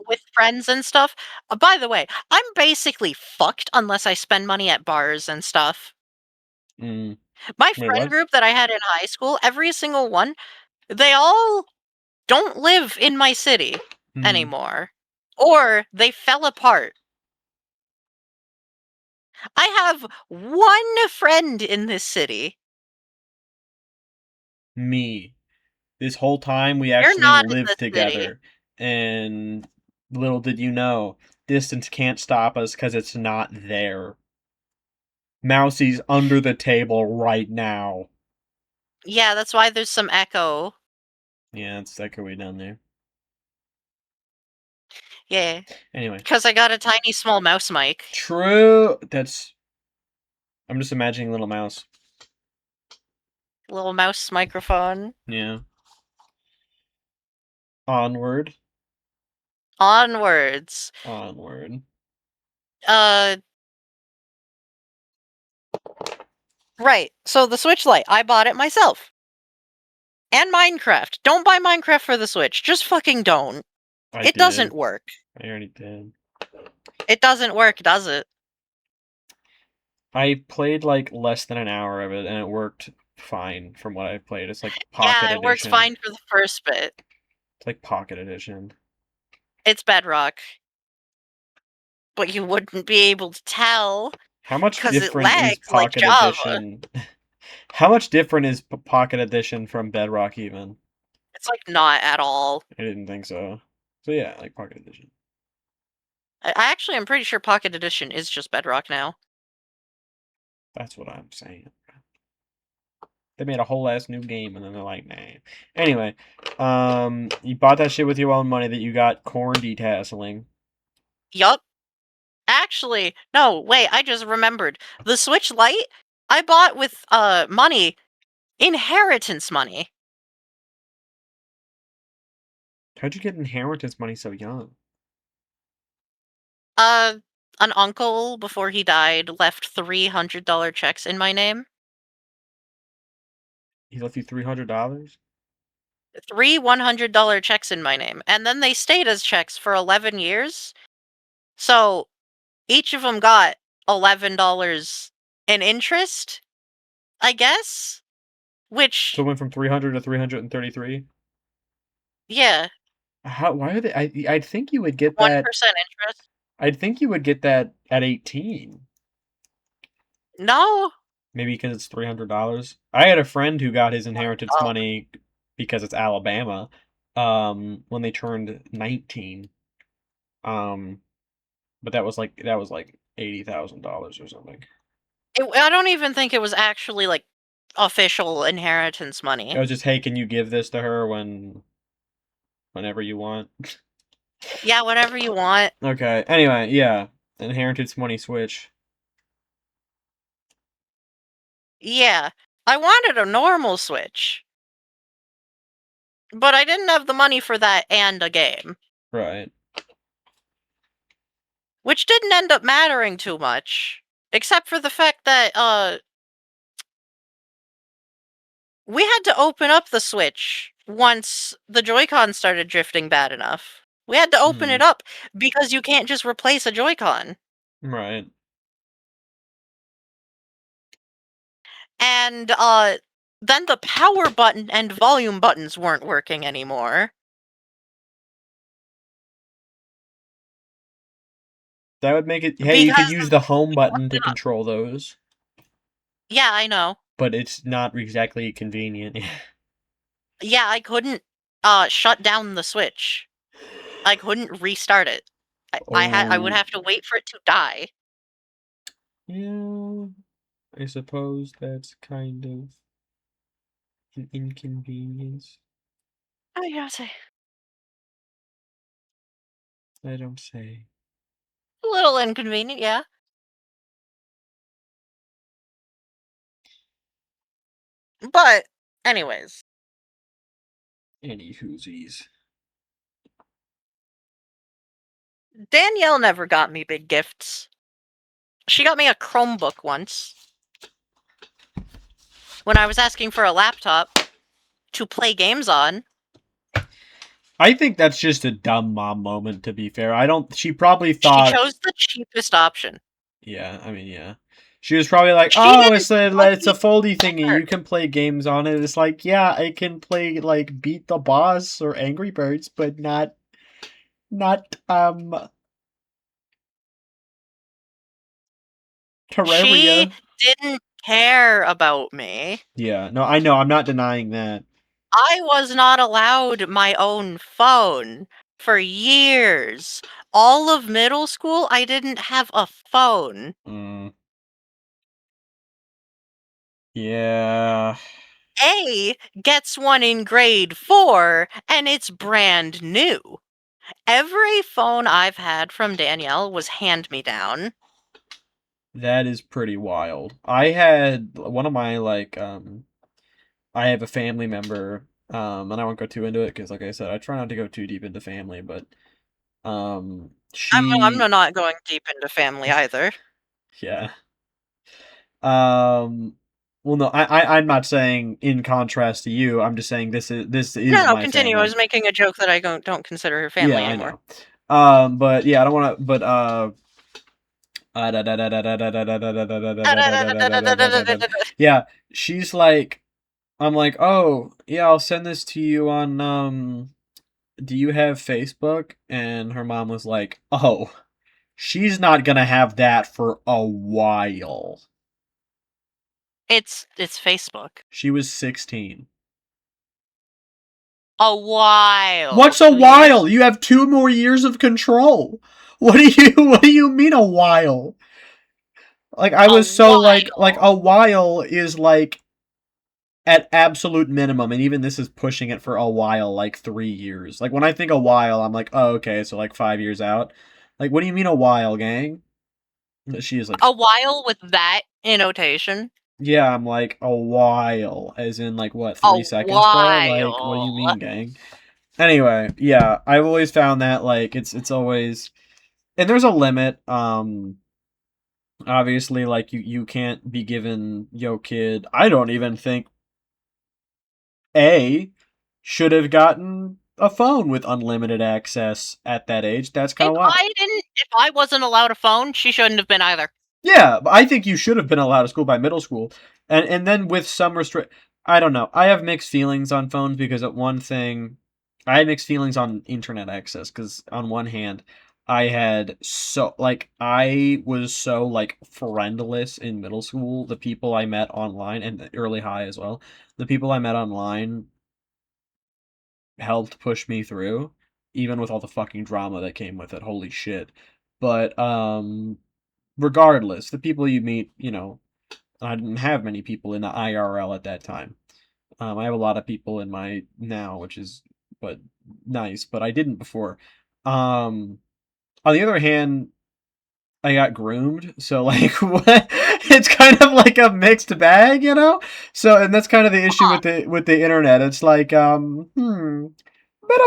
With friends and stuff. By the way, I'm basically fucked unless I spend money at bars and stuff. My friend group that I had in high school, every single one, they all don't live in my city anymore. Or they fell apart. I have one friend in this city. Me. This whole time we You're actually not in lived this city. together. And little did you know, distance can't stop us because it's not there. Mousey's under the table right now. Yeah, that's why there's some echo. Yeah, it's echoey down there. Yeah. Anyway. Because I got a tiny small mouse mic. True. I'm just imagining little mouse. Little mouse microphone. Yeah. Onward. Onwards. Onward. Right. So the Switch Lite, I bought it myself. And Minecraft. Don't buy Minecraft for the Switch. Just fucking don't. It doesn't work. I already did. It doesn't work, does it? I played like less than an hour of it and it worked fine from what I've played. It's like Pocket Yeah, Edition. it works fine for the first bit. It's like Pocket Edition. It's Bedrock. But you wouldn't be able to tell. How much 'Cause it different is lags like Pocket Java. Edition? How much different is Pocket Edition from Bedrock even? It's like not at all. I didn't think so. So yeah, like Pocket Edition. I actually am pretty sure Pocket Edition is just Bedrock now. That's what I'm saying. They made a whole ass new game and then they're like, nah. Anyway, you bought that shit with your own money that you got corn detasseling. Yup. Actually, no, wait, I just remembered. The Switch Lite I bought with money. Inheritance money. How'd you get inheritance money so young? An uncle before he died left $300 checks in my name. He left you $300? 3 $100 checks in my name. And then they stayed as checks for 11 years. So each of them got $11 in interest, I guess. Which, So it went from 300 to 333? yeah, Why are they? I'd think you would get 1% that. interest. I'd think you would get that at 18. No. Maybe because it's $300. I had a friend who got his inheritance Oh. money because it's Alabama. When they turned 19. But that was like $80,000 or something. I don't even think it was actually like official inheritance money. It was just, hey, can you give this to her whenever you want? Yeah, whatever you want. Okay. Anyway, yeah, inheritance money switch. Yeah, I wanted a normal Switch. But I didn't have the money for that and a game. Right. Which didn't end up mattering too much. Except for the fact that, we had to open up the Switch once the Joy-Con started drifting bad enough. We had to open it up because you can't just replace a Joy-Con. Right. And, then the power button and volume buttons weren't working anymore. That would make it. Hey, you could Because use of the home button to up. control those, Yeah, I know. but it's not exactly convenient. Yeah, I couldn't, shut down the Switch. I couldn't restart it. I would Oh. have to wait for it to die. Yeah, I suppose that's kind of an inconvenience. I gotta say. I don't say. A little inconvenient, yeah. But, anyways. Any whoosies. Danielle never got me big gifts. She got me a Chromebook once. When I was asking for a laptop to play games on. I think that's just a dumb mom moment, to be fair. She probably thought... She chose the cheapest option. Yeah, I mean, yeah. She was probably like, She oh, didn't it's a foldy thingy. care. You can play games on it. It's like, yeah, I can play, like, Beat the Boss or Angry Birds, but not, Terraria. didn't care about me. Yeah, no, I know. I'm not denying that. I was not allowed my own phone for years. All of middle school, I didn't have a phone. Yeah. A gets one in grade 4, and it's brand new. Every phone I've had from Danielle was hand-me-down. That is pretty wild. I had one of my I have a family member, and I won't go too into it because, like I said, I try not to go too deep into family, but I'm she, not going deep into family either. yeah, well, no, I'm not saying in contrast to you. I'm just saying this is No, my continue. I family. was making a joke that I don't consider her Yeah, family I anymore. know. But yeah, I don't want to. But yeah, she's like, I'm like, oh yeah, I'll send this to you on do you have Facebook? And her mom was like, oh, she's not gonna have that for a while. It's Facebook. She was 16. A while. What's a Years? while? You have 2 more years of control. What do you mean a while? Like I A was so like while. a while is like at absolute minimum, and even this is pushing it for a while, like 3 years. Like when I think a while, I'm like, oh okay, so like 5 years out. Like what do you mean a while, gang? She is like, A while with that annotation. yeah, I'm like a while, as in like what, A 3 seconds, bro? Like what do you while. mean, gang? Anyway, yeah, I've always found that like it's always, and there's a limit. Obviously, like you can't be given yo kid. I don't even think A should have gotten a phone with unlimited access at that age. That's kind of wild. If I wasn't allowed a phone, she shouldn't have been either. Yeah, but I think you should have been allowed to school by middle school, and then with some restrict. I don't know. I have mixed feelings on phones because at one thing, I had mixed feelings on internet access because on one hand, I was so like friendless in middle school. The people I met online and early high as well, the people I met online helped push me through, even with all the fucking drama that came with it. Holy shit! But regardless, the people you meet, I didn't have many people in the IRL at that time. I have a lot of people in my now, which is but nice, but I didn't before. On the other hand, I got groomed, so like what? It's kind of like a mixed bag, you know. So, and that's kind of the issue Huh. with the internet. It's like bit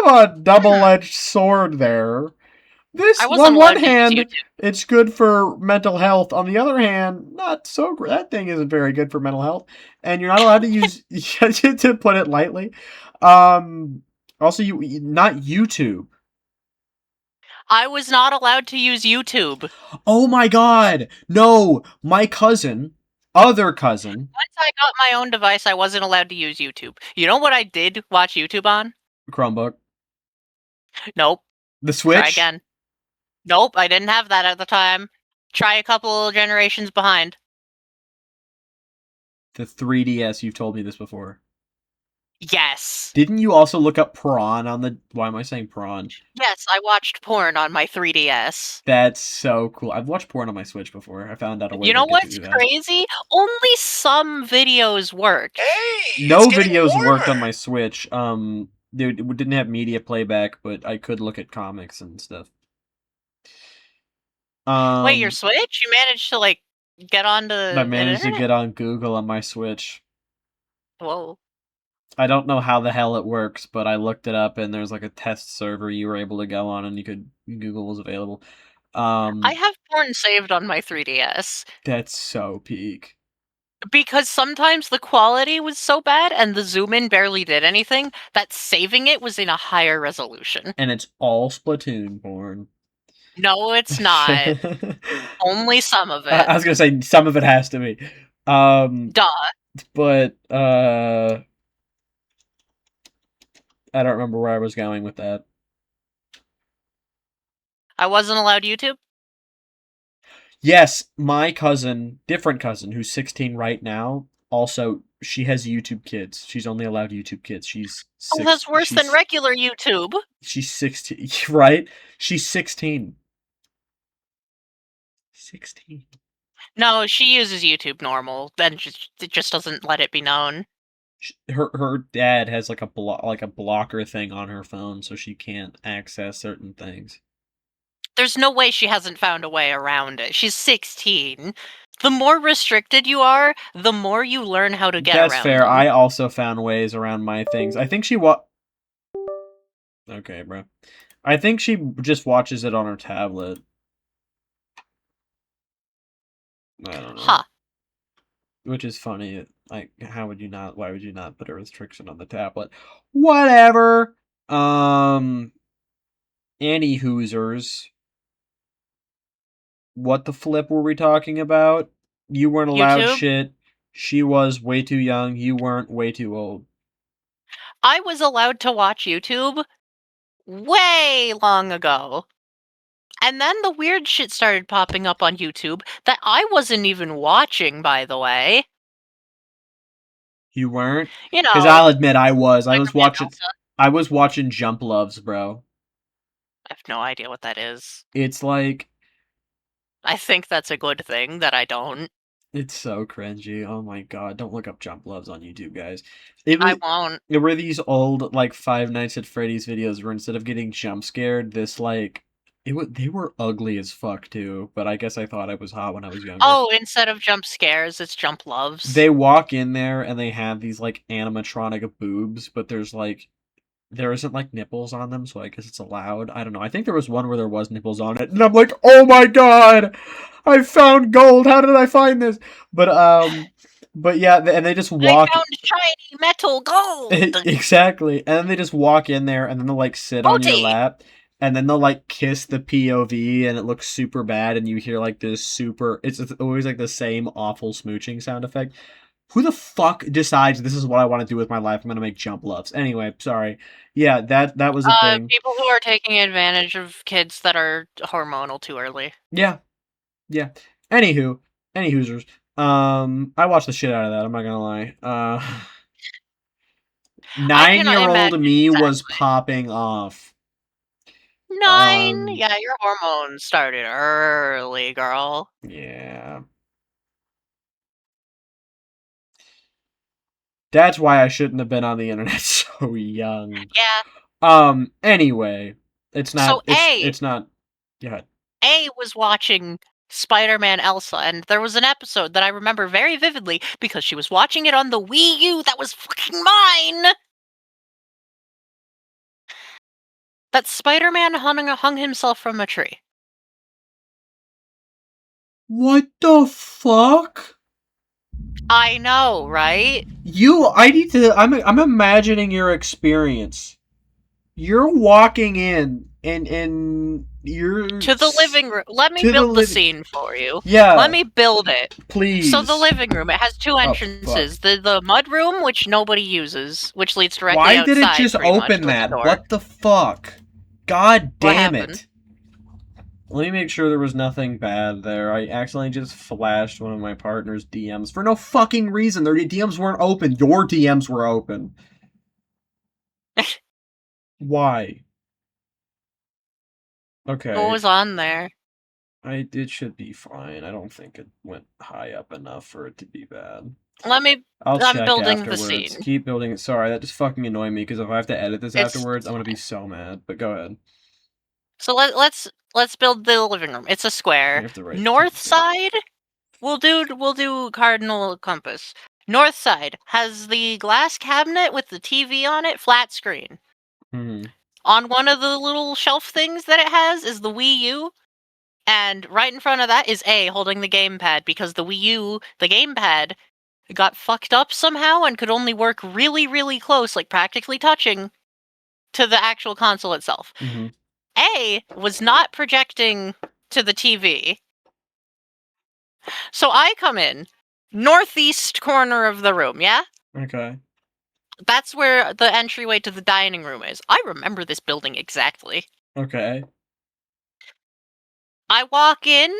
of a double edged sword there. This I on wasn't one allowed to use hand, YouTube. it's good for mental health. On the other hand, not so great. That thing isn't very good for mental health, and you're not allowed to use to put it lightly. Um, Also, you not YouTube. I was not allowed to use YouTube. Oh my God, no! My cousin, other cousin, Once I got my own device, I wasn't allowed to use YouTube. You know what I did watch YouTube on? Chromebook, Nope. the Try Switch, again. Nope, I didn't have that at the time. Try a couple generations behind. the 3DS. You've told me this before. Yes. Didn't you also look up prawn on the? Why am I saying prawn? Yes, I watched porn on my 3DS. That's so cool. I've watched porn on my Switch before. I found out a way You know to what's do that. crazy? Only some videos worked. Hey, it's No getting videos worked on warmer. my Switch. Dude, it didn't have media playback, but I could look at comics and stuff. Wait, your Um, Switch? You managed to, like, get onto I the managed to internet? get on Google on my Switch. Whoa. I don't know how the hell it works, but I looked it up and there's like a test server you were able to go on and Google was available. I have porn saved on my 3DS. That's so peak. Because sometimes the quality was so bad and the zoom in barely did anything that saving it was in a higher resolution. And it's all Splatoon porn. No, it's not. Only some of I it. was gonna say some of it has to be. Duh. But I don't remember where I was going with that. I wasn't allowed YouTube? Yes, my cousin, different cousin, who's 16 right now. Also, she has YouTube Kids. She's only allowed YouTube Kids. She's Oh, that's six. worse than regular YouTube. She's 16, right? She's 16. 16. No, she uses YouTube normal, then it just doesn't let it be known. Her dad has like a blocker thing on her phone, so she can't access certain things. There's no way she hasn't found a way around it. She's 16. The more restricted you are, the more you learn how to get That's around fair. them. I also found ways around my things. I think she Okay, bro. I think she just watches it on her tablet. I don't know. Huh. Which is funny. Like, why would you not put a restriction on the tablet? Whatever. Any Hoosers. What the flip were we talking about? You weren't allowed YouTube? shit. She was way too young. You weren't, way too old. I was allowed to watch YouTube way long ago. And then the weird shit started popping up on YouTube that I wasn't even watching, by the way. You weren't? You Because know, I'll admit I was. Spider-Man Elsa. I was watching Jump Loves, bro. I have no idea what that is. It's like, I think that's a good thing that I don't. it's so cringy. Oh my god, don't look up Jump Loves on YouTube, guys. I won't. It were these old, like, Five Nights at Freddy's videos where instead of getting jump scared, they were ugly as fuck, too. But I guess I thought I was hot when I was younger. Oh, instead of jump scares, it's jump loves. They walk in there and they have these, like, animatronic boobs, but there isn't, like, nipples on them, so I guess it's allowed. I don't know. I think there was one where there was nipples on it, and I'm like, oh my god! I found gold! How did I find this? But yeah, and they just walk... I found shiny metal gold! Exactly. And then they just walk in there, and then they'll, like, sit on your lap, and then they'll, like, kiss the POV, and it looks super bad, and you hear, like, this super... It's always, like, the same awful smooching sound effect. Who the fuck decides this is what I want to do with my life? I'm gonna make jump loves. Anyway, sorry. Yeah, that was a thing. People who are taking advantage of kids that are hormonal too early. Yeah. Anywho, any Hoosers. I watched the shit out of that, I'm not gonna lie. 9-year-old me was popping off. 9? Yeah, your hormones started early, girl. Yeah. That's why I shouldn't have been on the internet so young. Yeah. Anyway, it's not. So it's not. Go ahead. A was watching Spider-Man Elsa, and there was an episode that I remember very vividly because she was watching it on the Wii U that was fucking mine! That Spider-Man hung himself from a tree. What the fuck? I know, right? I'm imagining your experience. You're walking in and you're to the living room. Let me build the scene for you. Yeah. Let me build it. Please. So the living room, it has two entrances. The mud room, which nobody uses, which leads directly outside. Why did it just open that? What the fuck? God damn it. Let me make sure there was nothing bad there. I accidentally just flashed one of my partner's DMs for no fucking reason. Their DMs weren't open. Your DMs were open. Why? Okay. What was on there? It should be fine. I don't think it went high up enough for it to be bad. I'm building afterwards. the scene. Keep building it. Sorry, that just fucking annoyed me because if I have to edit this afterwards, I'm gonna be so mad. But go ahead. So let's build the living room. It's a square. North side, we'll do cardinal compass. North side has the glass cabinet with the TV on it, flat screen. Mm-hmm. On one of the little shelf things that it has is the Wii U, and right in front of that is A holding the gamepad because the Wii U, the gamepad, got fucked up somehow and could only work really, really close, like practically touching, to the actual console itself. Mm-hmm. A was not projecting to the TV. So I come in, northeast corner of the room, yeah? Okay. That's where the entryway to the dining room is. I remember this building exactly. Okay. I walk in,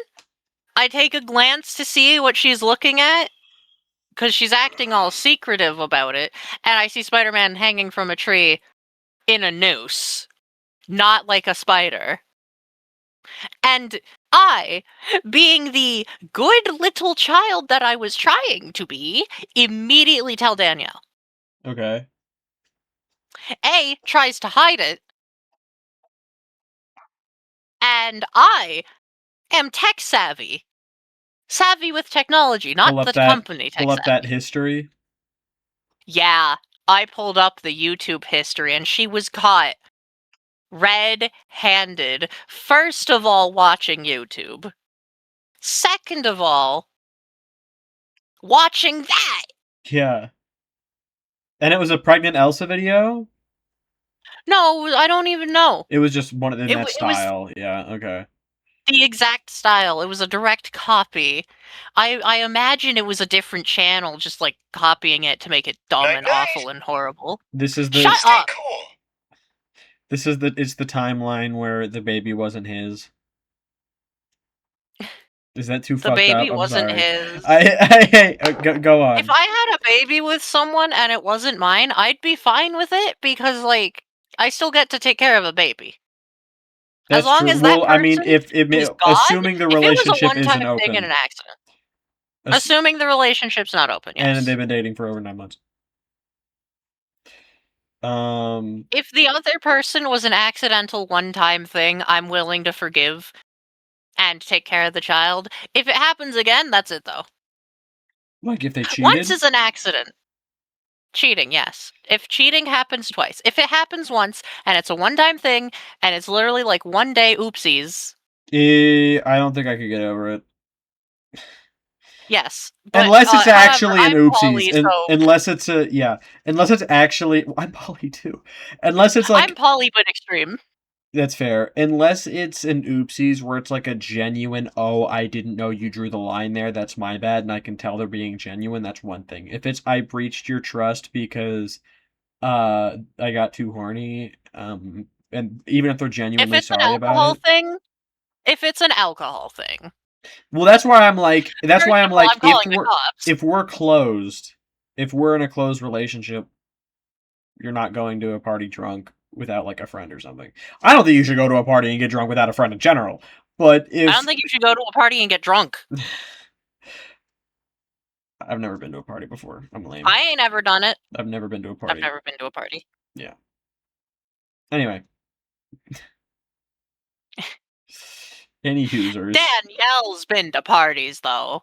I take a glance to see what she's looking at, because she's acting all secretive about it, and I see Spider-Man hanging from a tree in a noose, not like a spider. And I, being the good little child that I was trying to be, immediately tell Danielle. Okay. A tries to hide it, and I am tech savvy. Savvy with technology, not Pull up the that company tech pull up that savvy. history. Yeah, I pulled up the YouTube history, and she was caught red-handed. First of all, watching YouTube. Second of all, watching that. Yeah. And it was a pregnant Elsa video? No, I don't even know. It was just one in It that was style. Yeah, okay. the exact style. It was a direct copy. I imagine it was a different channel just like copying it to make it dumb and Night-night. awful and horrible. This is the Shut Stay up. cool. it's the timeline where the baby wasn't his. Is that too The fucked baby up? I'm wasn't sorry. his. Go on. If I had a baby with someone and it wasn't mine, I'd be fine with it because like I still get to take care of a baby. That's As long true. as that Well, I mean, person is God, assuming the if it was a relationship one-time isn't thing and open, an accident. Assuming the relationship's not open, yes. and they've been dating for over 9 months. If the other person was an accidental one-time thing, I'm willing to forgive and take care of the child. If it happens again, that's it though. Like if they cheated. Once is an accident. Cheating, yes. If cheating happens twice. If it happens once and it's a one-time thing and it's literally like one day oopsies, I don't think I could get over it. yes. But, Unless it's actually however, an I'm oopsies. poly, so Unless it's unless it's actually, I'm poly too. Unless it's like, I'm poly but extreme. that's fair. Unless it's an oopsies where it's like a genuine, oh, I didn't know you drew the line there, that's my bad, and I can tell they're being genuine, that's one thing. If it's, I breached your trust because I got too horny, and even if they're If genuinely it's an sorry about alcohol it. thing, if it's an alcohol thing. Well, that's why I'm like, First of all, I'm calling the cops. if we're closed, if we're in a closed relationship, you're not going to a party drunk without like a friend or something. I don't think you should go to a party and get drunk without a friend in general. But if I don't think you should go to a party and get drunk. I've never been to a party before. I'm lame. I ain't ever done it. I've never been to a party. I've never been to a party. Yeah. Anyway. Any users. Danielle's been to parties, though.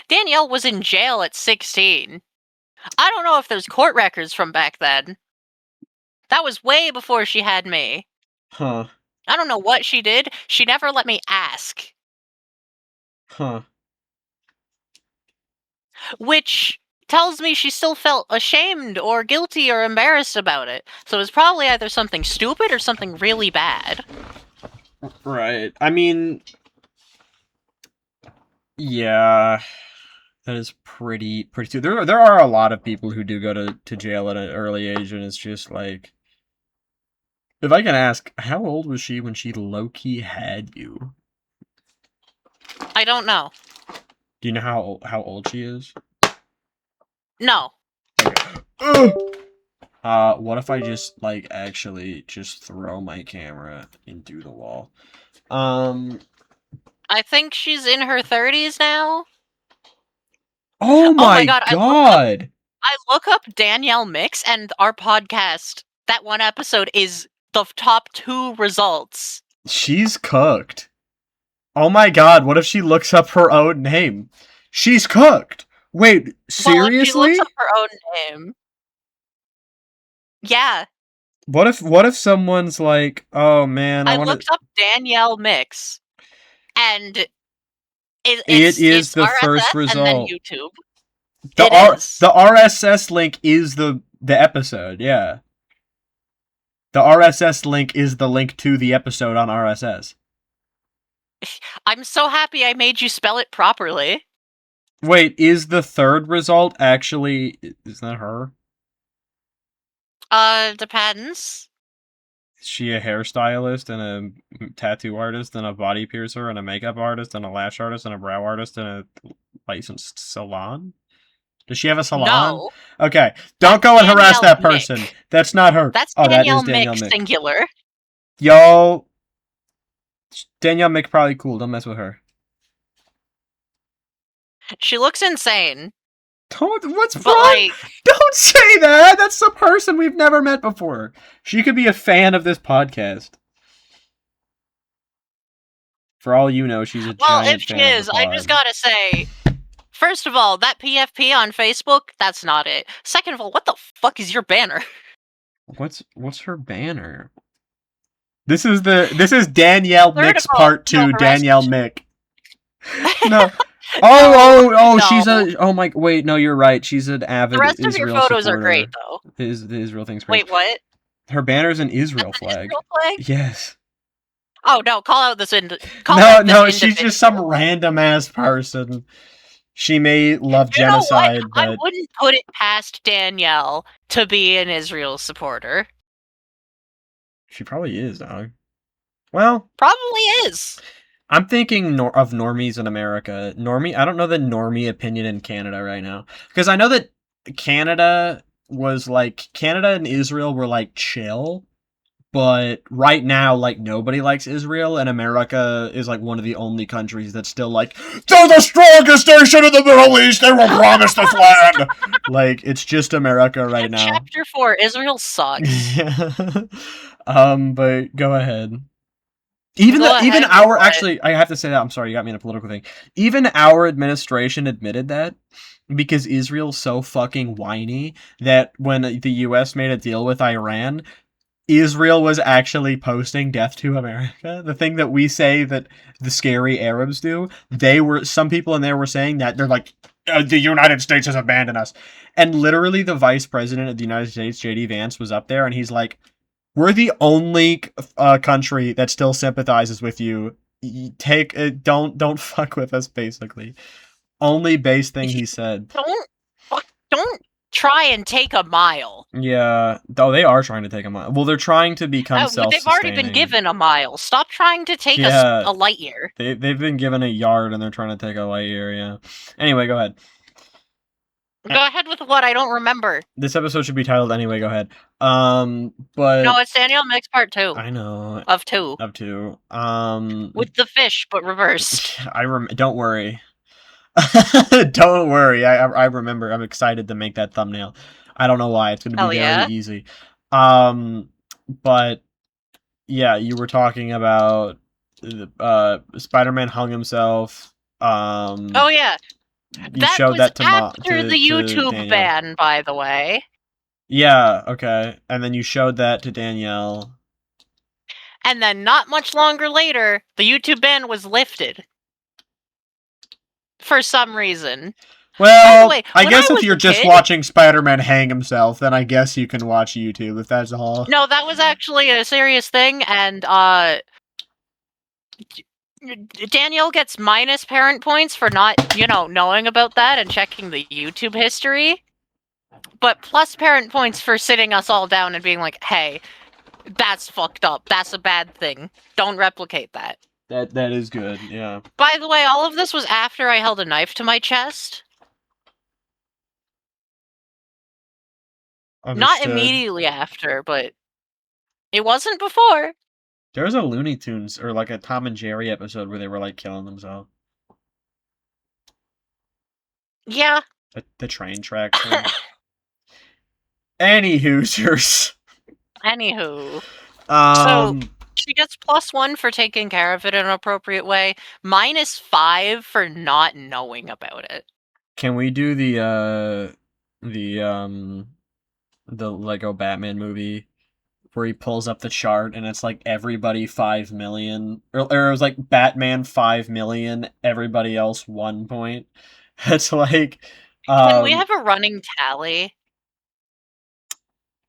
Danielle was in jail at 16. I don't know if there's court records from back then. That was way before she had me. Huh. I don't know what she did. She never let me ask. Huh. Which tells me she still felt ashamed or guilty or embarrassed about it. So it was probably either something stupid or something really bad. Right. I mean, yeah, that is pretty stupid. There are a lot of people who do go to jail at an early age, and it's just like, if I can ask, how old was she when she low-key had you? I don't know. Do you know how old she is? No. Okay. What if I just like actually just throw my camera into the wall? I think she's in her 30s now. Oh my god! I look up Danielle Micks, and our podcast, that one episode, is the top 2 results. She's cooked. Oh my god, what if she looks up her own name? She's cooked! Wait, seriously? Well, if she looks up her own name. Yeah. What if someone's like, oh man, I looked up Danielle Micks, and it is the RSS first result. And then YouTube. The RSS link is the episode, yeah. The RSS link is the link to the episode on RSS. I'm so happy I made you spell it properly. Wait, is the third result actually... Is that her? Depends. she a hairstylist and a tattoo artist and a body piercer and a makeup artist and a lash artist and a brow artist and a licensed salon? Does she have a salon? No. Okay, don't go and harass that person. Mick. That's not her. That's that Danielle is Danielle Mick, Mick. singular. Yo, Danielle Mick probably cool. Don't mess with her. She looks insane. What's But, wrong? like, Don't say that. That's a person we've never met before. She could be a fan of this podcast. For all you know, she's a giant if she fan is, of the pod. I just gotta say, first of all, that PFP on Facebook, that's not it. Second of all, what the fuck is your banner? What's her banner? This is Danielle Third Mick's of all, part 2, no, the rest- Danielle Mick. No. Oh, No. she's wait, no, you're right. She's an avid The rest Israel of your photos supporter. are great, though. The Israel thing's great. Wait, what? Her banner's an Israel That's an flag. Israel flag? Yes. Oh no! Call out this No, she's just some random ass person. She may love genocide, but I wouldn't put it past Danielle to be an Israel supporter. she probably is, dog. Well, Probably is. I'm thinking of normies in America. I don't know the normie opinion in Canada right now. Because I know that Canada and Israel were like chill. But right now, like, nobody likes Israel, and America is like one of the only countries that's still like, they're the strongest nation in the Middle East, they will promise this land! Like, it's just America right now. Chapter 4, Israel sucks. But go ahead. Actually, I have to say that, I'm sorry, you got me in a political thing. Even our administration admitted that, because Israel's so fucking whiny, that when the US made a deal with Iran, Israel was actually posting death to America. The thing that we say that the scary Arabs do, some people in there were saying that they're like, the United States has abandoned us. And literally the vice president of the United States, J.D. Vance, was up there and he's like, we're the only country that still sympathizes with you. Don't fuck with us, basically. Only base thing he said. Don't try and take a mile. Yeah, they are trying to take a mile. Well, they're trying to become self-sustaining. They've already been given a mile. Stop trying to take a light year. They've been given a yard and they're trying to take a light year, yeah. Anyway, go ahead. Go ahead with what I don't remember. This episode should be titled Anyway, go ahead. But... No, it's Danielle Mick's part 2. I know. Of 2. Of 2. With the fish, but reversed. Don't worry. Don't worry. I remember. I'm excited to make that thumbnail. I don't know why. It's going to be very easy. But yeah, you were talking about Spider-Man hung himself. Oh yeah. You showed that to after the YouTube Danielle. ban, by the way. Yeah, okay. And then you showed that to Danielle. And then not much longer later, the YouTube ban was lifted. For some reason. Well, way, I guess if you're just kid, watching Spider-Man hang himself, then I guess you can watch YouTube, if that's all. No, that was actually a serious thing, and Danielle gets minus parent points for not, knowing about that and checking the YouTube history. But plus parent points for sitting us all down and being like, hey, that's fucked up. That's a bad thing. Don't replicate that. That is good, yeah. By the way, all of this was after I held a knife to my chest. Understood. Not immediately after, but it wasn't before. There was a Looney Tunes, or like a Tom and Jerry episode where they were like killing themselves. Yeah. The train track thing. Anywhoosers. Anywho. So, she gets +1 for taking care of it in an appropriate way, -5 for not knowing about it. Can we do the Lego Batman movie where he pulls up the chart and it's like everybody 5 million, or it was like Batman 5 million, everybody else 1 point. It's like can we have a running tally?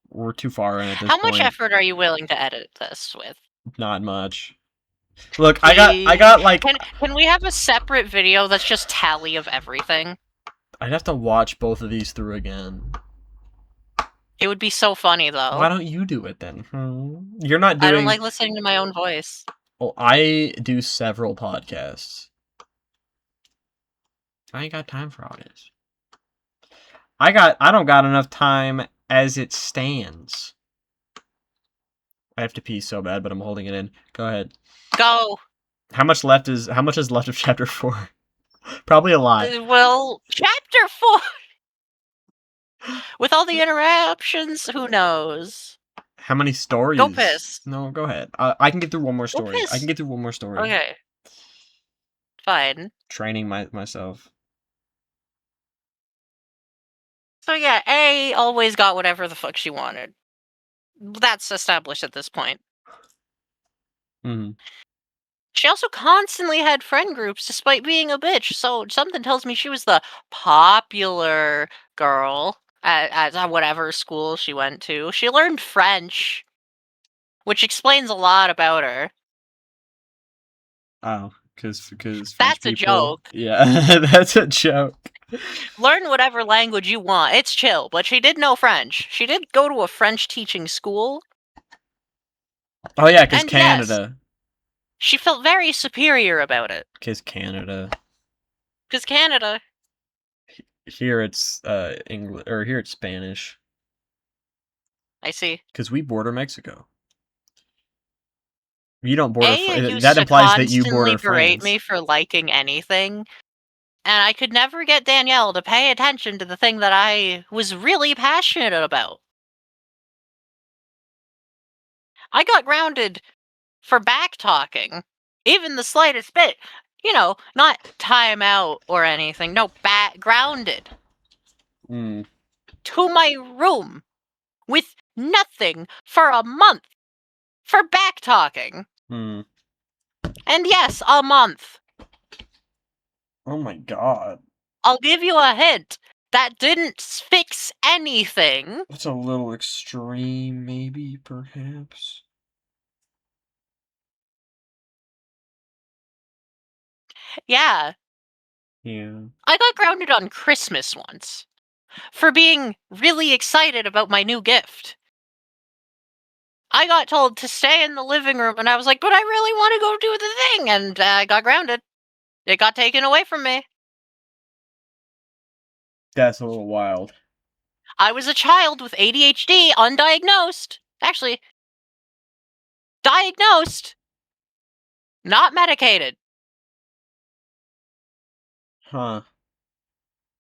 We're too far in at this point. point. How much effort are you willing to edit this with? Not much. Look, I got like... Can we have a separate video that's just tally of everything? I'd have to watch both of these through again. It would be so funny, Why though. don't you do it then? You're not I don't doing. like listening to my own voice. Well, I do several podcasts. I ain't got time for all this. I don't got enough time as it stands. I have to pee so bad, but I'm holding it in. Go ahead. Go. How much is left of chapter 4? Probably a lot. Well, chapter 4. With all the interruptions, who knows? How many stories? Go piss. No, go ahead. I can get through one more Go story. I piss. can get through one more story. Okay. Fine. Training myself. So yeah, A always got whatever the fuck she wanted. That's established at this point. Hmm. She also constantly had friend groups despite being a bitch, so something tells me she was the popular girl at whatever school she went to. She learned French, which explains a lot about her. Oh, because French That's a people. joke. Yeah, that's a joke. Learn whatever language you want. It's chill, but she did know French. She did go to a French teaching school. Oh yeah, because And yes, Canada. she felt very superior about it. Because Canada. Because Canada. Here it's English, or here it's Spanish. I see. Because we border Mexico. You don't border. Used That to implies that you constantly border berate France. me for liking anything, and I could never get Danielle to pay attention to the thing that I was really passionate about. I got grounded for back talking, even the slightest bit. You know, not time out or anything. No, grounded to my room with nothing for a month for back talking. And yes, a month. Oh my god. I'll give you a hint. That didn't fix anything. That's a little extreme, maybe, perhaps. Yeah. Yeah. I got grounded on Christmas once for being really excited about my new gift. I got told to stay in the living room, and I was like, but I really want to go do the thing, and I got grounded. It got taken away from me. That's a little wild. I was a child with ADHD, undiagnosed. Actually, diagnosed, not medicated. Huh.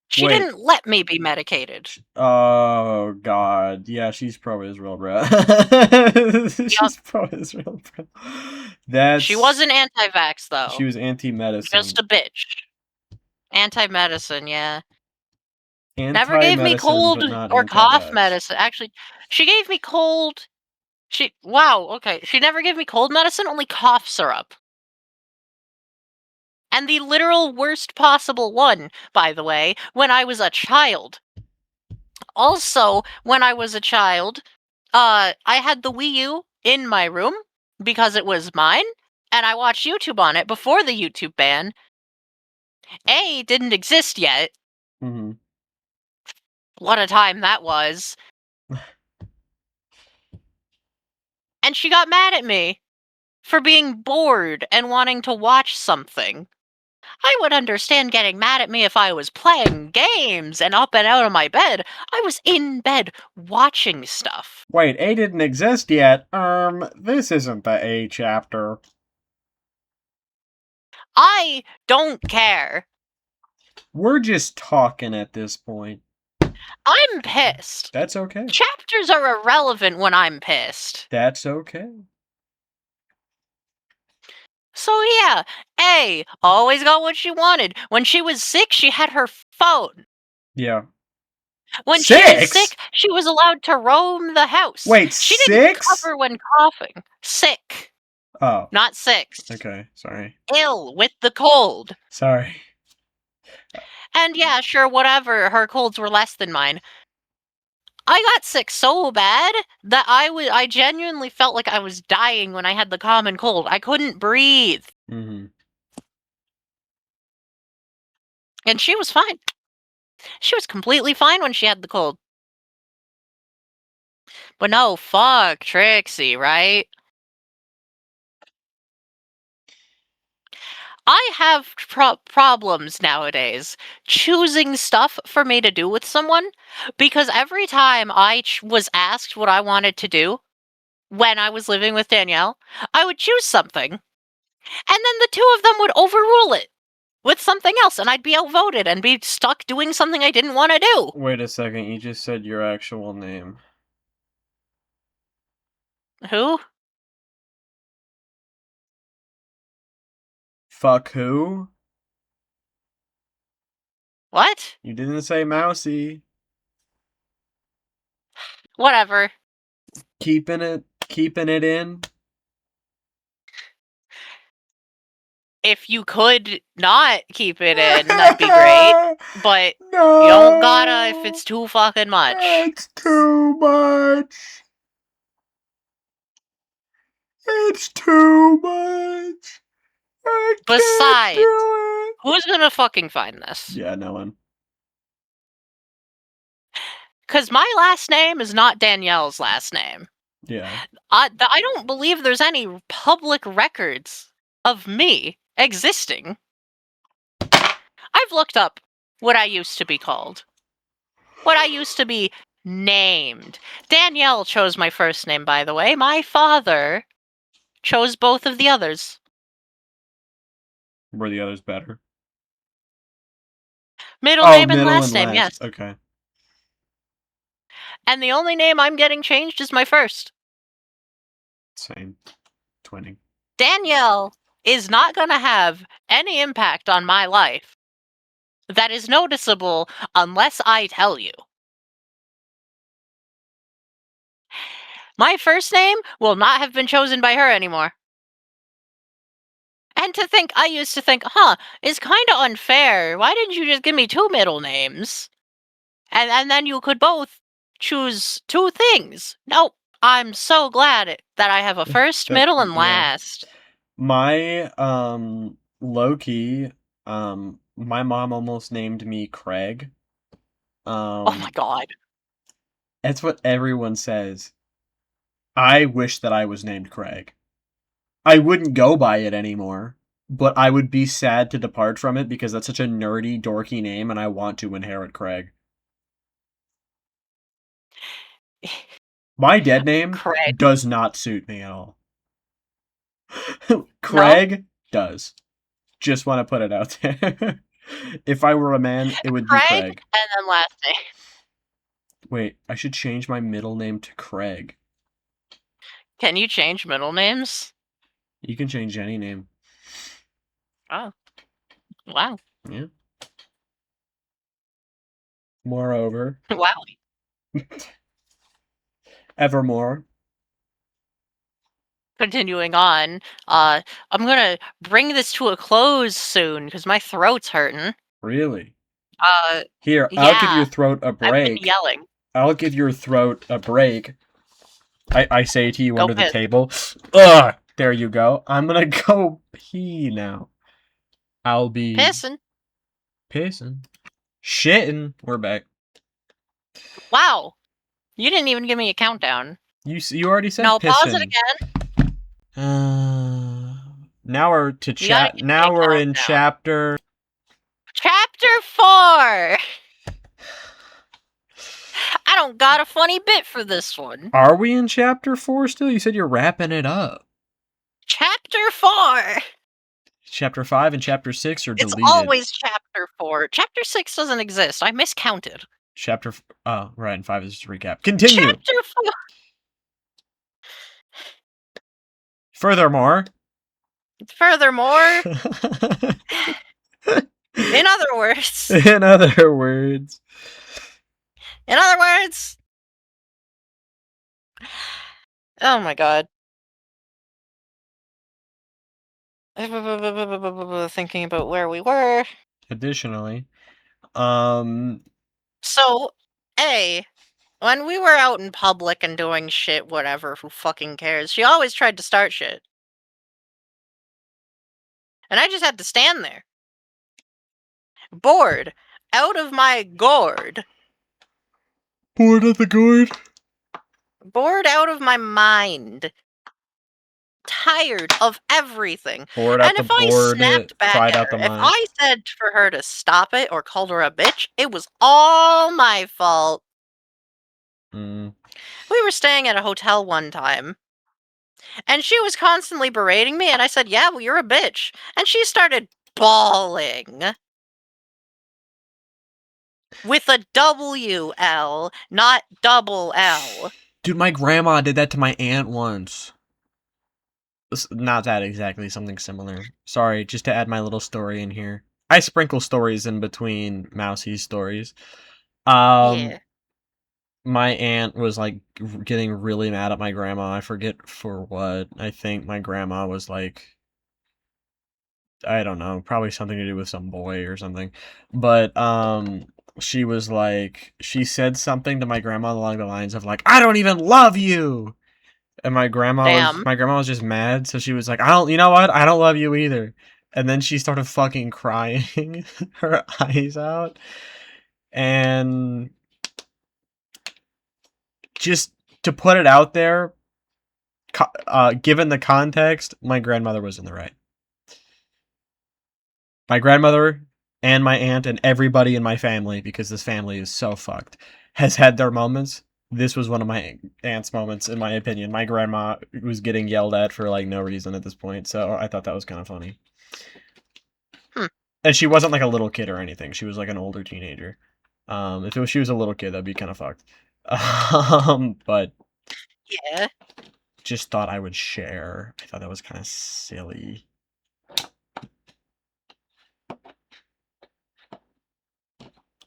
She Wait. didn't let me be medicated. Oh god. Yeah, she's pro-Israel, bro. She's pro-Israel, bro. She wasn't anti-vax, though. She was anti-medicine. Just a bitch. Anti-medicine, yeah. Never Anti-medicine, gave me cold but not or cough anti-vax. medicine. Actually, she gave me cold. Wow, okay. She never gave me cold medicine, only cough syrup. And the literal worst possible one, by the way, when I was a child. Also, when I was a child, I had the Wii U in my room because it was mine, and I watched YouTube on it before the YouTube ban. A didn't exist yet. What a time that was. And she got mad at me for being bored and wanting to watch something. I would understand getting mad at me if I was playing games and up and out of my bed. I was in bed watching stuff. Wait, A didn't exist yet. This isn't the A chapter. I don't care. We're just talking at this point. I'm pissed. That's okay. Chapters are irrelevant when I'm pissed. That's okay. So yeah, A always got what she wanted. When she was sick, she had her phone. Yeah. When she was sick, she was allowed to roam the house. Wait, she didn't cover when coughing. Sick. Oh. Not 6. Okay, sorry. Ill with the cold. Sorry. And yeah, sure, whatever. Her colds were less than mine. I got sick so bad that I genuinely felt like I was dying when I had the common cold. I couldn't breathe. Mm-hmm. And she was fine. She was completely fine when she had the cold. But no, fuck Trixie, right? I have problems nowadays choosing stuff for me to do with someone because every time I was asked what I wanted to do when I was living with Danielle, I would choose something. And then the two of them would overrule it with something else, and I'd be outvoted and be stuck doing something I didn't want to do. Wait a second, you just said your actual name. Who? Fuck who? What? You didn't say Mousey. Whatever. Keeping it in. If you could not keep it in, that'd be great. But no, you don't gotta if it's too fucking much. It's too much. It's too much. I Besides, can't do it. who's gonna fucking find this? Yeah, no one. Because my last name is not Danielle's last name. Yeah. I don't believe there's any public records of me existing. I've looked up what I used to be called. What I used to be named. Danielle chose my first name, by the way. My father chose both of the others. Were the others better? Middle name and last name, yes. Okay. And the only name I'm getting changed is my first. Same. Twinning. Danielle is not going to have any impact on my life that is noticeable unless I tell you. My first name will not have been chosen by her anymore. And I used to think, it's kind of unfair. Why didn't you just give me two middle names? And then you could both choose two things. Nope. I'm so glad that I have a first, middle, and last. My, low-key, my mom almost named me Craig. Oh my god. That's what everyone says. I wish that I was named Craig. I wouldn't go by it anymore, but I would be sad to depart from it because that's such a nerdy, dorky name, and I want to inherit Craig. My dead name Craig. does not suit me at all. Craig does. Just want to put it out there. If I were a man, it would be Craig. And then last name. Wait, I should change my middle name to Craig. Can you change middle names? You can change any name. Oh. Wow. Yeah. Moreover. Wow. Evermore. Continuing on, I'm gonna bring this to a close soon because my throat's hurting. Really? Here, I'll give your throat a break. I've been yelling. I'll give your throat a break. I say to you Go under piss. the table. Ugh! There you go. I'm gonna go pee now. I'll be... Pissing. Shitting. We're back. Wow. You didn't even give me a countdown. You already said no, pissing. Pause it again. Now we're to Now we're in chapter... Chapter 4! I don't got a funny bit for this one. Are we in chapter 4 still? You said you're wrapping it up. Chapter 4! Chapter 5 and chapter 6 are deleted. It's always chapter 4. Chapter 6 doesn't exist. I miscounted. Oh, right, and 5 is just a recap. Continue! Chapter 4! Furthermore... In other words... Oh my god. Thinking about where we were. Additionally, So, when we were out in public and doing shit, whatever, who fucking cares? She always tried to start shit. And I just had to stand there. Bored. Out of my gourd. Bored of the gourd? Bored out of my mind. Tired of everything. Bored And out the if I board, snapped back cried at out her, the if mic. I said for her to stop it or called her a bitch, it was all my fault. Mm. We were staying at a hotel one time, and she was constantly berating me, and I said, yeah, well, you're a bitch. And she started bawling. With a W-L, not double L. Dude, my grandma did that to my aunt once. Not that exactly, something similar. Sorry, just to add my little story in here. I sprinkle stories in between Mousey's stories. Yeah. My aunt was like getting really mad at my grandma. I forget for what. I think my grandma was like, I don't know, probably something to do with some boy or something. But she was like, she said something to my grandma along the lines of like, I don't even love you. And Damn. my grandma was just mad, so she was like, I don't, you know what? I don't love you either. And then she started fucking crying her eyes out. And just to put it out there, given the context, my grandmother was in the right. My grandmother and my aunt and everybody in my family, because this family is so fucked, has had their moments. This was one of my aunt's moments, in my opinion. My grandma was getting yelled at for like no reason at this point, so I thought that was kind of funny. And she wasn't like a little kid or anything. She was like an older teenager. If she was a little kid, that'd be kind of fucked. But Yeah. just thought I would share. I thought that was kind of silly.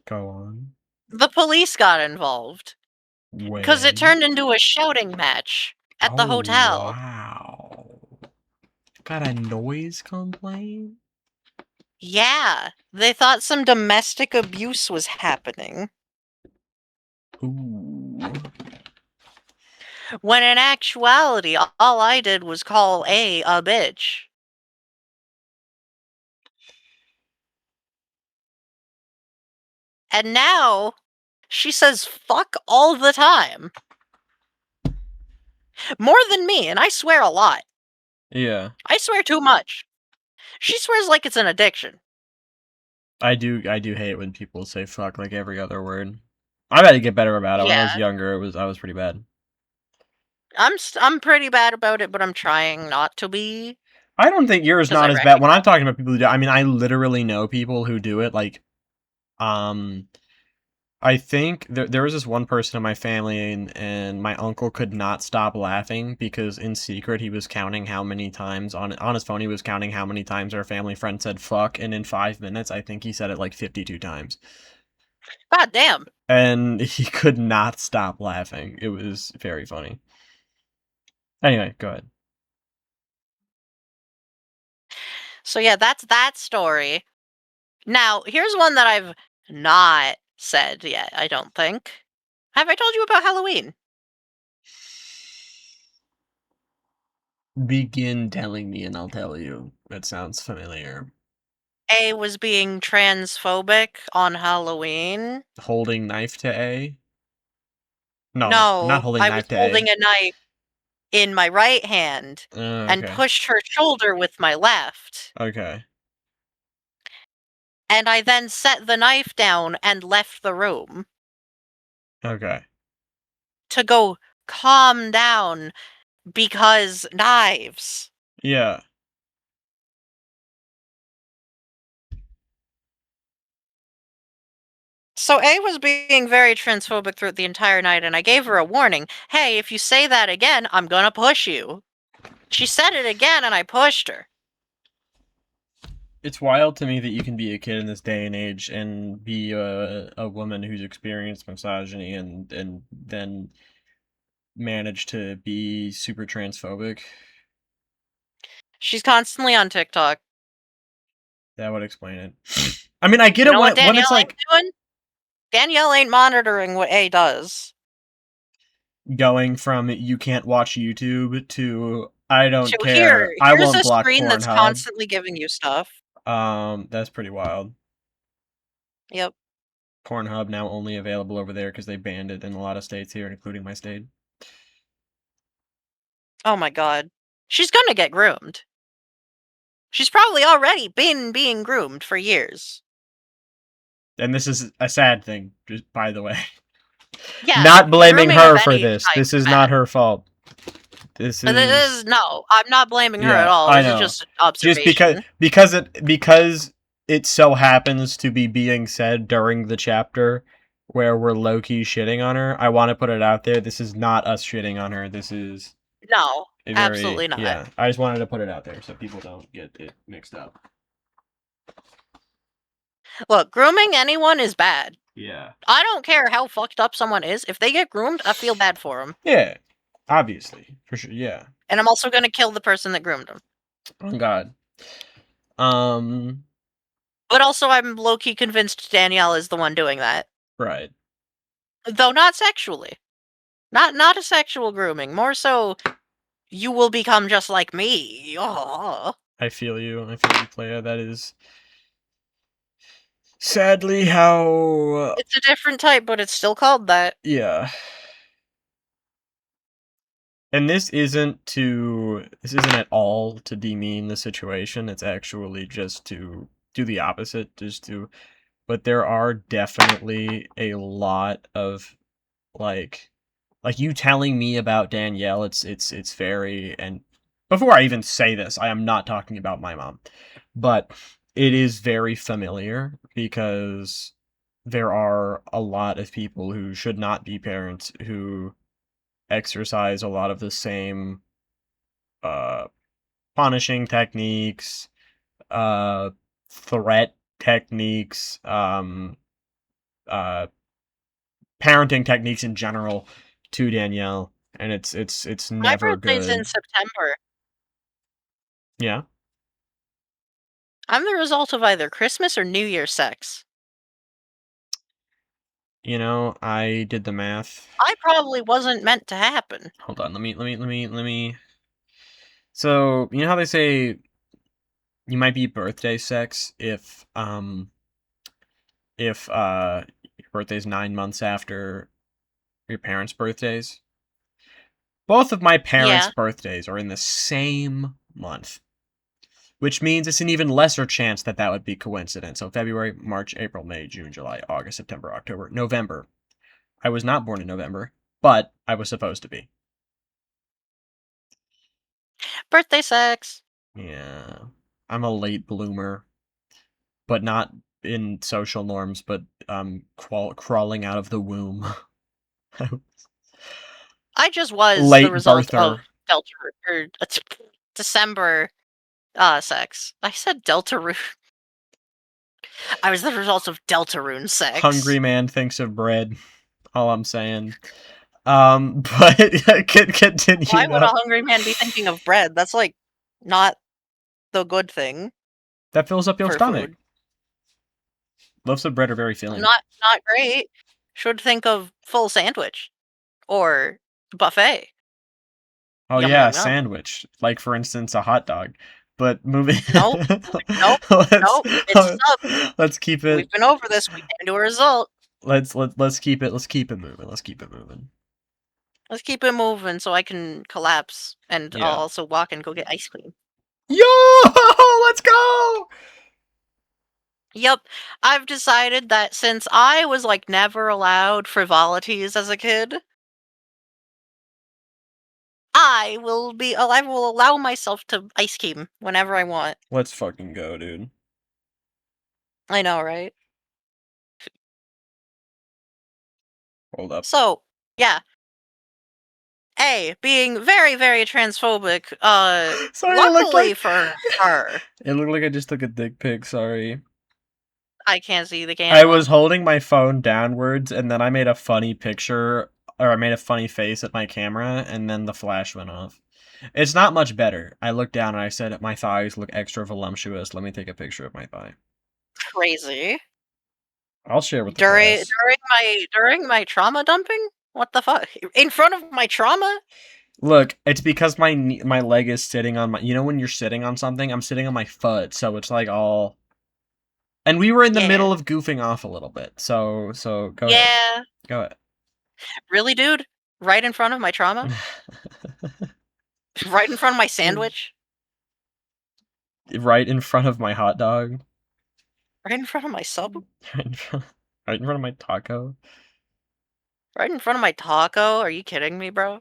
Go on. The police got involved. Because it turned into a shouting match at the hotel. Wow. Got a noise complaint? Yeah. They thought some domestic abuse was happening. Ooh. When in actuality, all I did was call a bitch. And now, she says fuck all the time. More than me, and I swear a lot. Yeah. I swear too much. She swears like it's an addiction. I do hate when people say fuck like every other word. I gotta get better about it. When I was Yeah. younger, I was pretty bad. I'm pretty bad about it, but I'm trying not to be. I don't think yours 'Cause not I as bad. When recognize I'm talking about people who do, I mean, I literally know people who do it. Like, I think there was this one person in my family, and my uncle could not stop laughing because in secret he was counting how many times on his phone he was counting how many times our family friend said fuck, and in 5 minutes I think he said it like 52 times. God damn. And he could not stop laughing. It was very funny. Anyway, go ahead. So yeah, that's that story. Now, here's one that I've not said yet, I don't think. Have I told you about Halloween? Begin telling me and I'll tell you. That sounds familiar. A was being transphobic on Halloween. Holding knife to A? No, not No, holding I was knife to A. holding a knife in my right hand and Okay. pushed her shoulder with my left. Okay. And I then set the knife down and left the room Okay. to go calm down because knives. Yeah. So A was being very transphobic throughout the entire night, and I gave her a warning. Hey, if you say that again, I'm gonna push you. She said it again, and I pushed her. It's wild to me that you can be a kid in this day and age and be a woman who's experienced misogyny and then manage to be super transphobic. She's constantly on TikTok. That would explain it. I mean, I get You it know what when it's Danielle ain't like doing? Danielle ain't monitoring what A does. going from you can't watch YouTube to I don't So care. I here's won't a block screen that's Pornhub. constantly giving you stuff. That's pretty wild. Yep. Pornhub now only available over there because they banned it in a lot of states here, including my state. Oh my god. She's gonna get groomed. She's probably already been being groomed for years. And this is a sad thing, just by the way. Yeah, Not blaming grooming her of for any this. type This is is not bad. her fault. This is No, I'm not blaming her at yeah, all. I This is know. just Just observation. because it so happens to be being said during the chapter where we're low key shitting on her. I want to put it out there. This is not us shitting on her. This is No, a very absolutely not. yeah. I just wanted to put it out there so people don't get it mixed up. Look, grooming anyone is bad. Yeah. I don't care how fucked up someone is. If they get groomed, I feel bad for them. Yeah. Obviously, for sure. Yeah. And I'm also gonna kill the person that groomed them. Oh God. But also, I'm low-key convinced Danielle is the one doing that. Right. Though not sexually. Not a sexual grooming. More so, you will become just like me. Oh. I feel you. I feel you, Playa. That is sadly how. It's a different type, but it's still called that. Yeah. And this isn't at all to demean the situation. It's actually just to do the opposite, but there are definitely a lot of like you telling me about Danielle, it's very, and before I even say this, I am not talking about my mom. But it is very familiar because there are a lot of people who should not be parents who exercise a lot of the same uh punishing techniques, uh threat techniques, uh parenting techniques in general to Danielle, and it's My never birthday's in good. September. Yeah. I'm the result of either Christmas or New Year's sex. I did the math. I probably wasn't meant to happen. Hold on, let me. So, you know how they say you might be birthday sex if your birthday's 9 months after your parents' birthdays? Both of my parents' Yeah. birthdays are in the same month, which means it's an even lesser chance that that would be coincidence. So February, March, April, May, June, July, August, September, October, November. I was not born in November, but I was supposed to be. Birthday sex. Yeah. I'm a late bloomer, but not in social norms, but crawling out of the womb. I just was the Late result of birther. Delta or December sex. I said Deltarune. I was the result of Deltarune sex. Hungry man thinks of bread. All I'm saying. But continue. Why would a hungry man be thinking of bread? That's like not the good thing That fills up your for stomach. food. Loaves of bread are very filling. Not great. Should think of full sandwich or buffet. Oh Yum, yeah, yum, yum. sandwich. Like for instance, a hot dog. But moving. Nope. Nope. It's sub. Let's keep it. We've been over this. We came to a result. Let's keep it. Let's keep it moving. Let's keep it moving. Let's keep it moving so I can collapse and Yeah. I'll also walk and go get ice cream. Yo, let's go. Yep, I've decided that since I was like never allowed frivolities as a kid, I will allow myself to ice cream whenever I want. Let's fucking go, dude. I know, right? Hold up. So, yeah. A, being very, very transphobic, Sorry, luckily for her. It looked like I just took a dick pic, sorry. I can't see the camera. I was holding my phone downwards, and then I made a funny picture, or I made a funny face at my camera, and then the flash went off. It's not much better. I looked down and I said, my thighs look extra voluptuous. Let me take a picture of my thigh. Crazy. I'll share with the press. During my trauma dumping? What the fuck? In front of my trauma? Look, it's because my leg is sitting on my... You know when you're sitting on something? I'm sitting on my foot, so it's like all... And we were in the middle of goofing off a little bit, so go ahead. Yeah. Go ahead. Really, dude? Right in front of my trauma? Right in front of my sandwich? Right in front of my hot dog. Right in front of my sub? Right in front of my taco. Right in front of my taco? Are you kidding me, bro?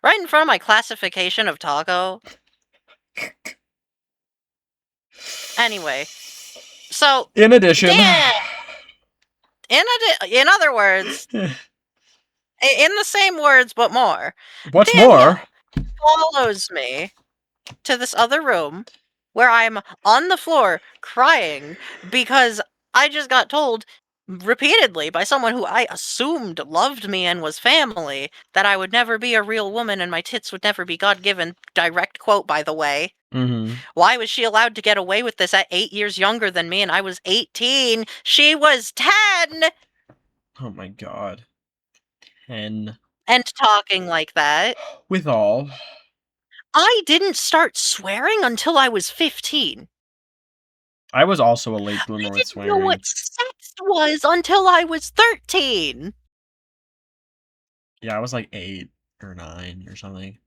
Right in front of my classification of taco? Anyway, so In addition, Dan, in other words, in the same words but more, what's Danielle more? follows me to this other room where I'm on the floor crying because I just got told repeatedly by someone who I assumed loved me and was family that I would never be a real woman and my tits would never be God-given. Direct quote, by the way. Mm-hmm. Why was she allowed to get away with this at 8 years younger than me and I was 18? She was 10! Oh my god. 10. And talking like that. With all. I didn't start swearing until I was 15. I was also a late I bloomer with didn't know swearing. what sex was until I was 13. Yeah, I was like 8 or 9 or something.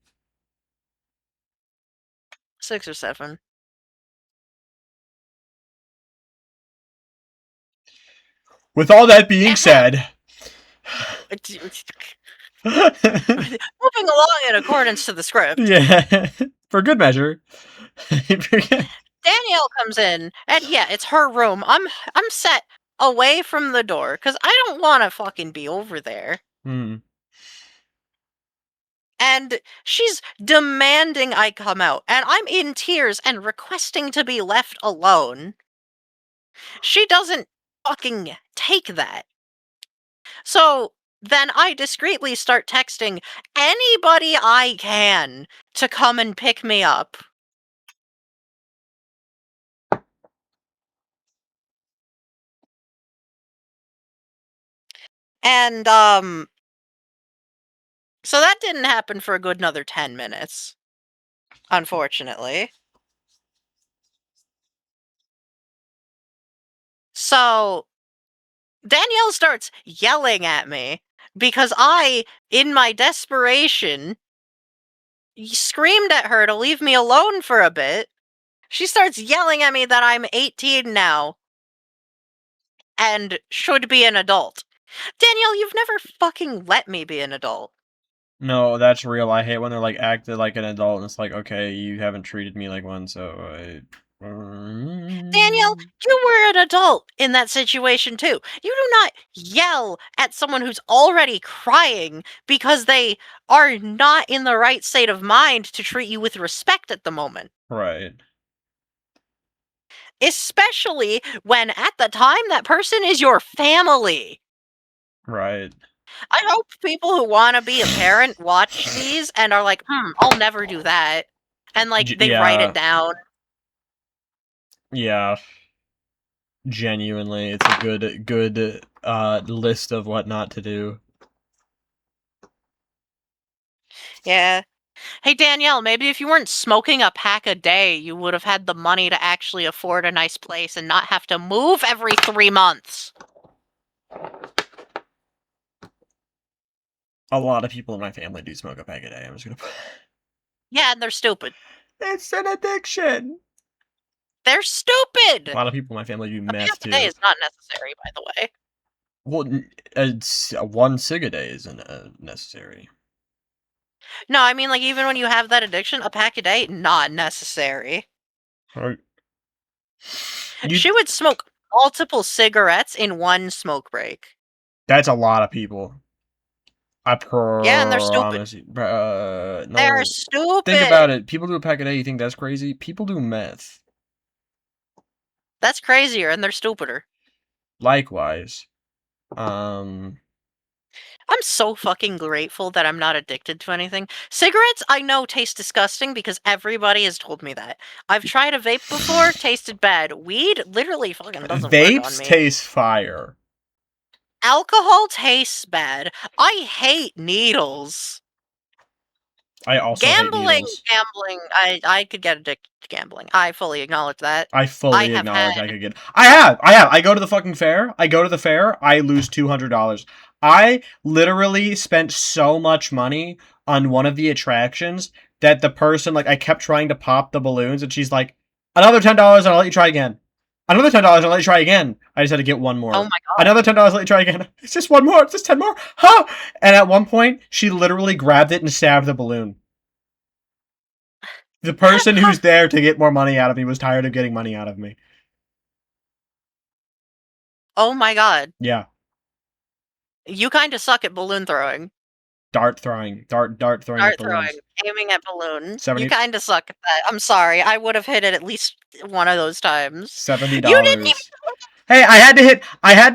6 or 7. With all that being said, Moving along in accordance to the script. yeah, for good measure. Danielle comes in, and yeah, it's her room. I'm set away from the door because I don't want to fucking be over there. Hmm. And she's demanding I come out, and I'm in tears and requesting to be left alone. She doesn't fucking take that. So then I discreetly start texting anybody I can to come and pick me up. And, so that didn't happen for a good another 10 minutes, unfortunately. So Danielle starts yelling at me because I, in my desperation, screamed at her to leave me alone for a bit. She starts yelling at me that I'm 18 now and should be an adult. Danielle, you've never fucking let me be an adult. No, that's real. I hate when they're like acted like an adult and it's like, okay, you haven't treated me like one, so I. Danielle, you were an adult in that situation too. You do not yell at someone who's already crying because they are not in the right state of mind to treat you with respect at the moment. Right. Especially when at the time that person is your family. Right. I hope people who want to be a parent watch these and are like, I'll never do that. And like they write Yeah. it down. Yeah. Genuinely, it's a good list of what not to do. Yeah. Hey Danielle, maybe if you weren't smoking a pack a day, you would have had the money to actually afford a nice place and not have to move every 3 months. A lot of people in my family do smoke a pack a day. I'm just gonna. Yeah, and they're stupid. It's an addiction. They're stupid. A lot of people in my family do A meth pack too. a day is not necessary, by the way. Well, it's one cig a day isn't necessary. No, I mean like even when you have that addiction, a pack a day not necessary. She would smoke multiple cigarettes in one smoke break. That's a lot of people. I promise. Yeah, and they're stupid. No. They're stupid. Think about it. People do a pack a day. You think that's crazy? People do meth. That's crazier, and they're stupider. Likewise. I'm so fucking grateful that I'm not addicted to anything. Cigarettes, I know, taste disgusting because everybody has told me that. I've tried a vape before, tasted bad. Weed literally fucking doesn't work on me. Vapes taste fire. Alcohol tastes bad. I hate needles. I also hate needles. Gambling. I could get addicted to gambling. I fully acknowledge that. I fully acknowledge had... I could get. I have. I go to the fucking fair. I go to the fair. I lose $200. I literally spent so much money on one of the attractions that the person, like, I kept trying to pop the balloons, and she's like, another $10 and I'll let you try again. Another $10 and I'll let you try again. I just had to get one more. Oh my god. Another $10, I'll let you try again. It's just one more. It's just 10 more. Huh? And at one point, she literally grabbed it and stabbed the balloon. The person who's there to get more money out of me was tired of getting money out of me. Oh my god. Yeah. You kind of suck at balloon throwing. Dart throwing Dart balloons. throwing, aiming at balloons. 70 You kind of suck at that. I'm sorry. I would have hit it at least one of those times. $70. You didn't even. Hey, I had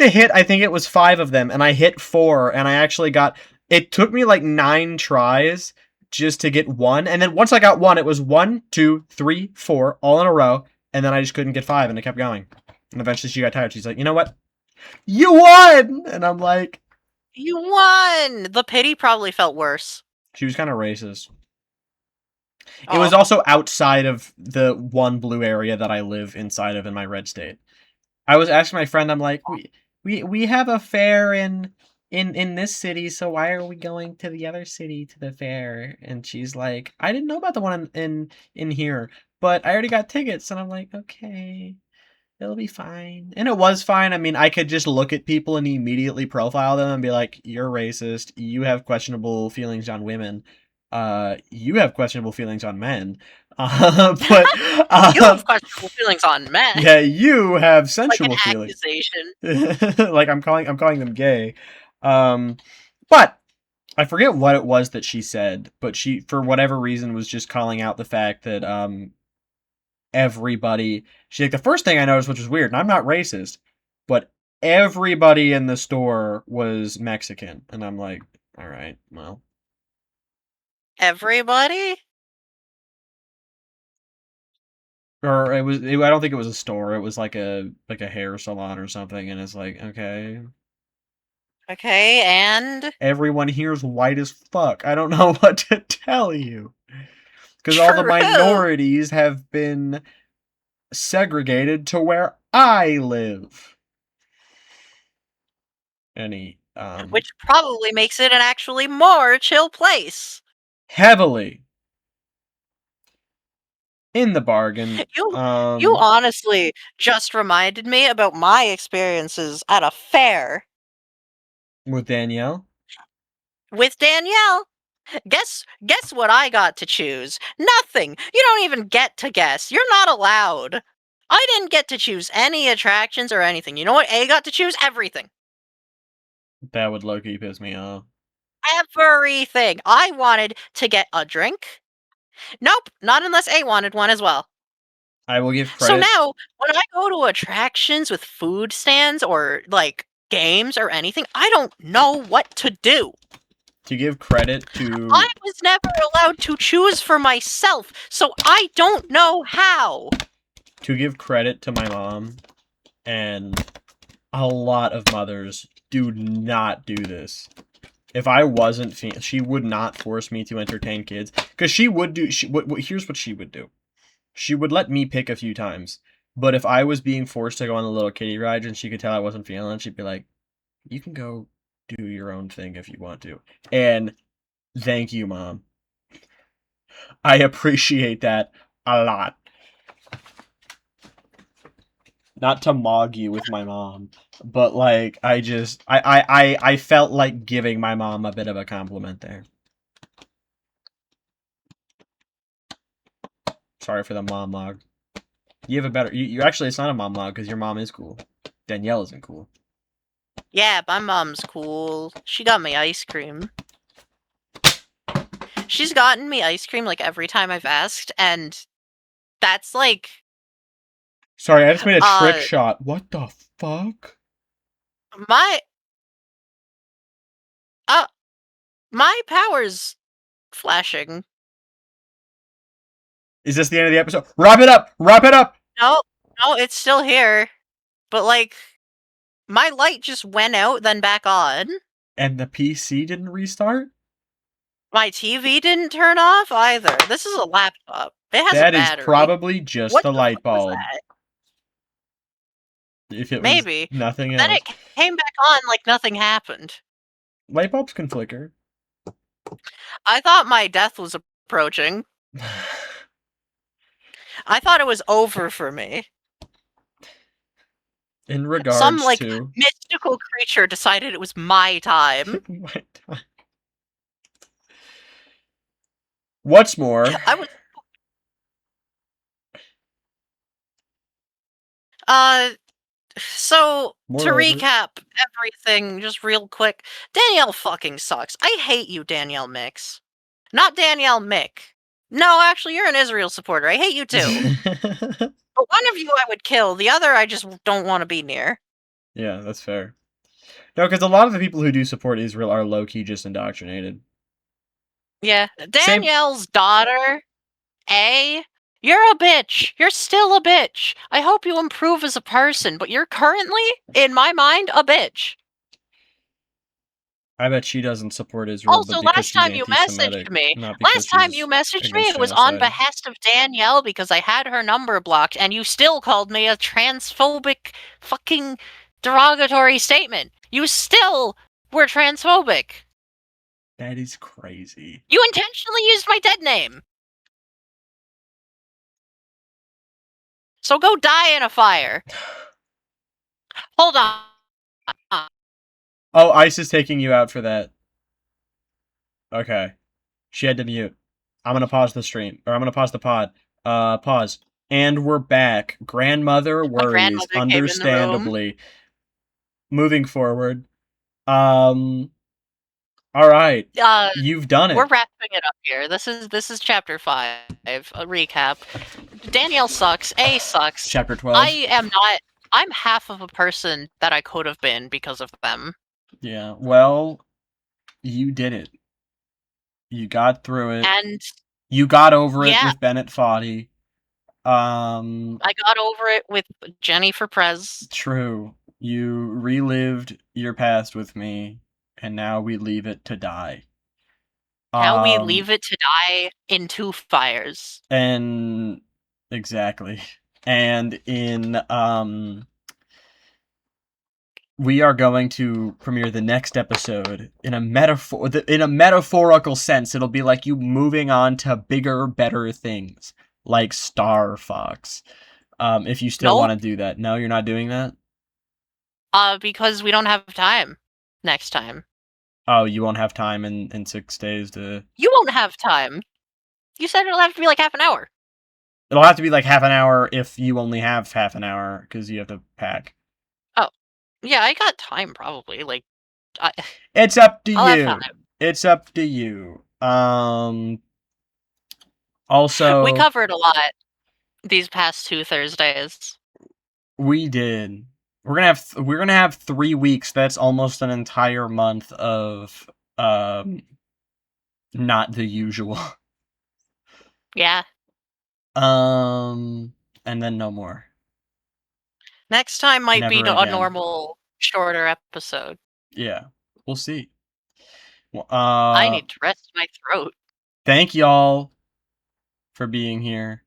to hit, I think it was 5 of them, and I hit 4, and I actually got, it took me like 9 tries just to get 1, and then once I got 1, it was 1, 2, 3, 4, all in a row, and then I just couldn't get 5, and it kept going. And eventually she got tired. She's like, you know what? You won! And I'm like... You won! The pity probably felt worse. She was kind of racist. It was also outside of the one blue area that I live inside of in my red state. I was asking my friend, I'm like, we have a fair in this city, so why are we going to the other city to the fair? And she's like, I didn't know about the one in here, but I already got tickets. And I'm like, okay, it'll be fine. And it was fine. I mean, I could just look at people and immediately profile them and be like, you're racist. You have questionable feelings on women. You have questionable feelings on men. But you have questionable feelings on men. Yeah, you have sensual like an feelings. Accusation. Like I'm calling them gay. But I forget what it was that she said, but she, for whatever reason, was just calling out the fact that everybody. She's like, the first thing I noticed, which was weird, and I'm not racist, but everybody in the store was Mexican, and I'm like, all right, well. Everybody? Or I don't think it was a store. It was like a hair salon or something, and it's like, okay. Okay, and Everyone here's white as fuck. I don't know what to tell you. Because all the minorities have been segregated to where I live. Which probably makes it an actually more chill place. Heavily. In the bargain. You honestly just reminded me about my experiences at a fair. With Danielle? With Danielle. Guess what I got to choose? Nothing. You don't even get to guess. You're not allowed. I didn't get to choose any attractions or anything. You know what? A got to choose everything. That would low-key piss me off. Everything. I wanted to get a drink. Nope, not unless A wanted one as well. I will give credit. So now, when I go to attractions with food stands or, like, games or anything, I don't know what to do. To give credit to... I was never allowed to choose for myself, so I don't know how. To give credit to my mom, and a lot of mothers do not do this. If I wasn't, she would not force me to entertain kids, because she would do. Here's what she would do. She would let me pick a few times, but if I was being forced to go on the little kiddie ride and she could tell I wasn't feeling it, she'd be like, "You can go do your own thing if you want to." And thank you, Mom. I appreciate that a lot. Not to mog you with my mom, but like I felt like giving my mom a bit of a compliment there. Sorry for the mom log. You have a better you actually, it's not a mom log because your mom is cool. Danielle isn't cool. Yeah, my mom's cool. She got me ice cream. She's gotten me ice cream like every time I've asked, and that's like... Sorry, I just made a trick shot. What the fuck? My power's flashing. Is this the end of the episode? Wrap it up! Wrap it up! No, it's still here. But like, my light just went out, then back on. And the PC didn't restart? My TV didn't turn off either. This is a laptop. It has a battery. That is probably just the light bulb. If it maybe was nothing else. Then it came back on like nothing happened. Light bulbs can flicker. I thought my death was approaching. I thought it was over for me. In regards Some, like, to mystical creature decided it was my time. my time. What's more, I was... So, to moreover, recap everything just real quick, Danielle fucking sucks. I hate you, Danielle Micks. Not Danielle Mick. No, actually, you're an Israel supporter. I hate you too. But one of you I would kill, the other I just don't want to be near. Yeah, that's fair. No, because a lot of the people who do support Israel are low-key just indoctrinated. Yeah. Danielle's daughter, you're a bitch. You're still a bitch. I hope you improve as a person, but you're currently, in my mind, a bitch. I bet she doesn't support Israel, Also, but because last she's time you anti-Semitic, messaged me, not because it was on genocide. behest of Danielle because I had her number blocked, and you still called me a transphobic fucking derogatory statement. You still were transphobic. That is crazy. You intentionally used my dead name. So go die in a fire. Hold on. Oh, Ice is taking you out for that. Okay. She had to mute. I'm gonna pause the stream. Or I'm gonna pause the pod. Pause. And we're back. Grandmother My worries, grandmother came in the room. understandably. Moving forward. Alright. You've done We're it. wrapping it up here. This is chapter 5. A recap. Danielle sucks. A sucks. Chapter 12. I'm half of a person that I could have been because of them. Yeah, well, you did it. You got through it. And you got over it yeah, with Bennett Foddy. I got over it with Jenni For Pres. True. You relived your past with me, and now we leave it to die. Now we leave it to die in 2 fires. And exactly. And in we are going to premiere the next episode in a metaphorical sense. It'll be like you moving on to bigger, better things, like Star Fox. If you still want to do that. No, you're not doing that? Because we don't have time next time. Oh, you won't have time in 6 days to... You won't have time. You said it'll have to be like half an hour. It'll have to be like half an hour if you only have half an hour, because you have to pack. Oh. Yeah, I got time, probably. Like, It's up to I'll you. have time. It's up to you. Also... We covered a lot these past 2 Thursdays. We did. We're gonna have 3 weeks. That's almost an entire month of not the usual. Yeah. And then no more. Next time might Never be a again. normal, shorter episode. Yeah, we'll see. Well, I need to rest my throat. Thank y'all for being here.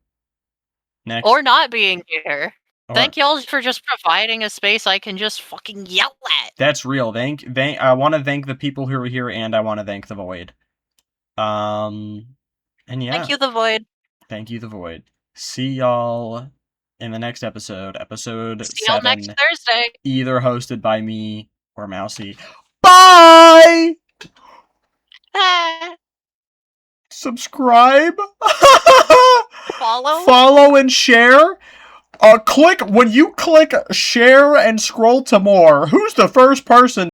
Next. Or not being here. Thank y'all for just providing a space I can just fucking yell at. That's real. I want to thank the people who are here, and I want to thank the Void. And yeah. Thank you, the Void. Thank you, the Void. See y'all in the next episode. Episode 7. See y'all next Thursday. Either hosted by me or Mousey. Bye! Subscribe. Follow and share. When you click share and scroll to more, who's the first person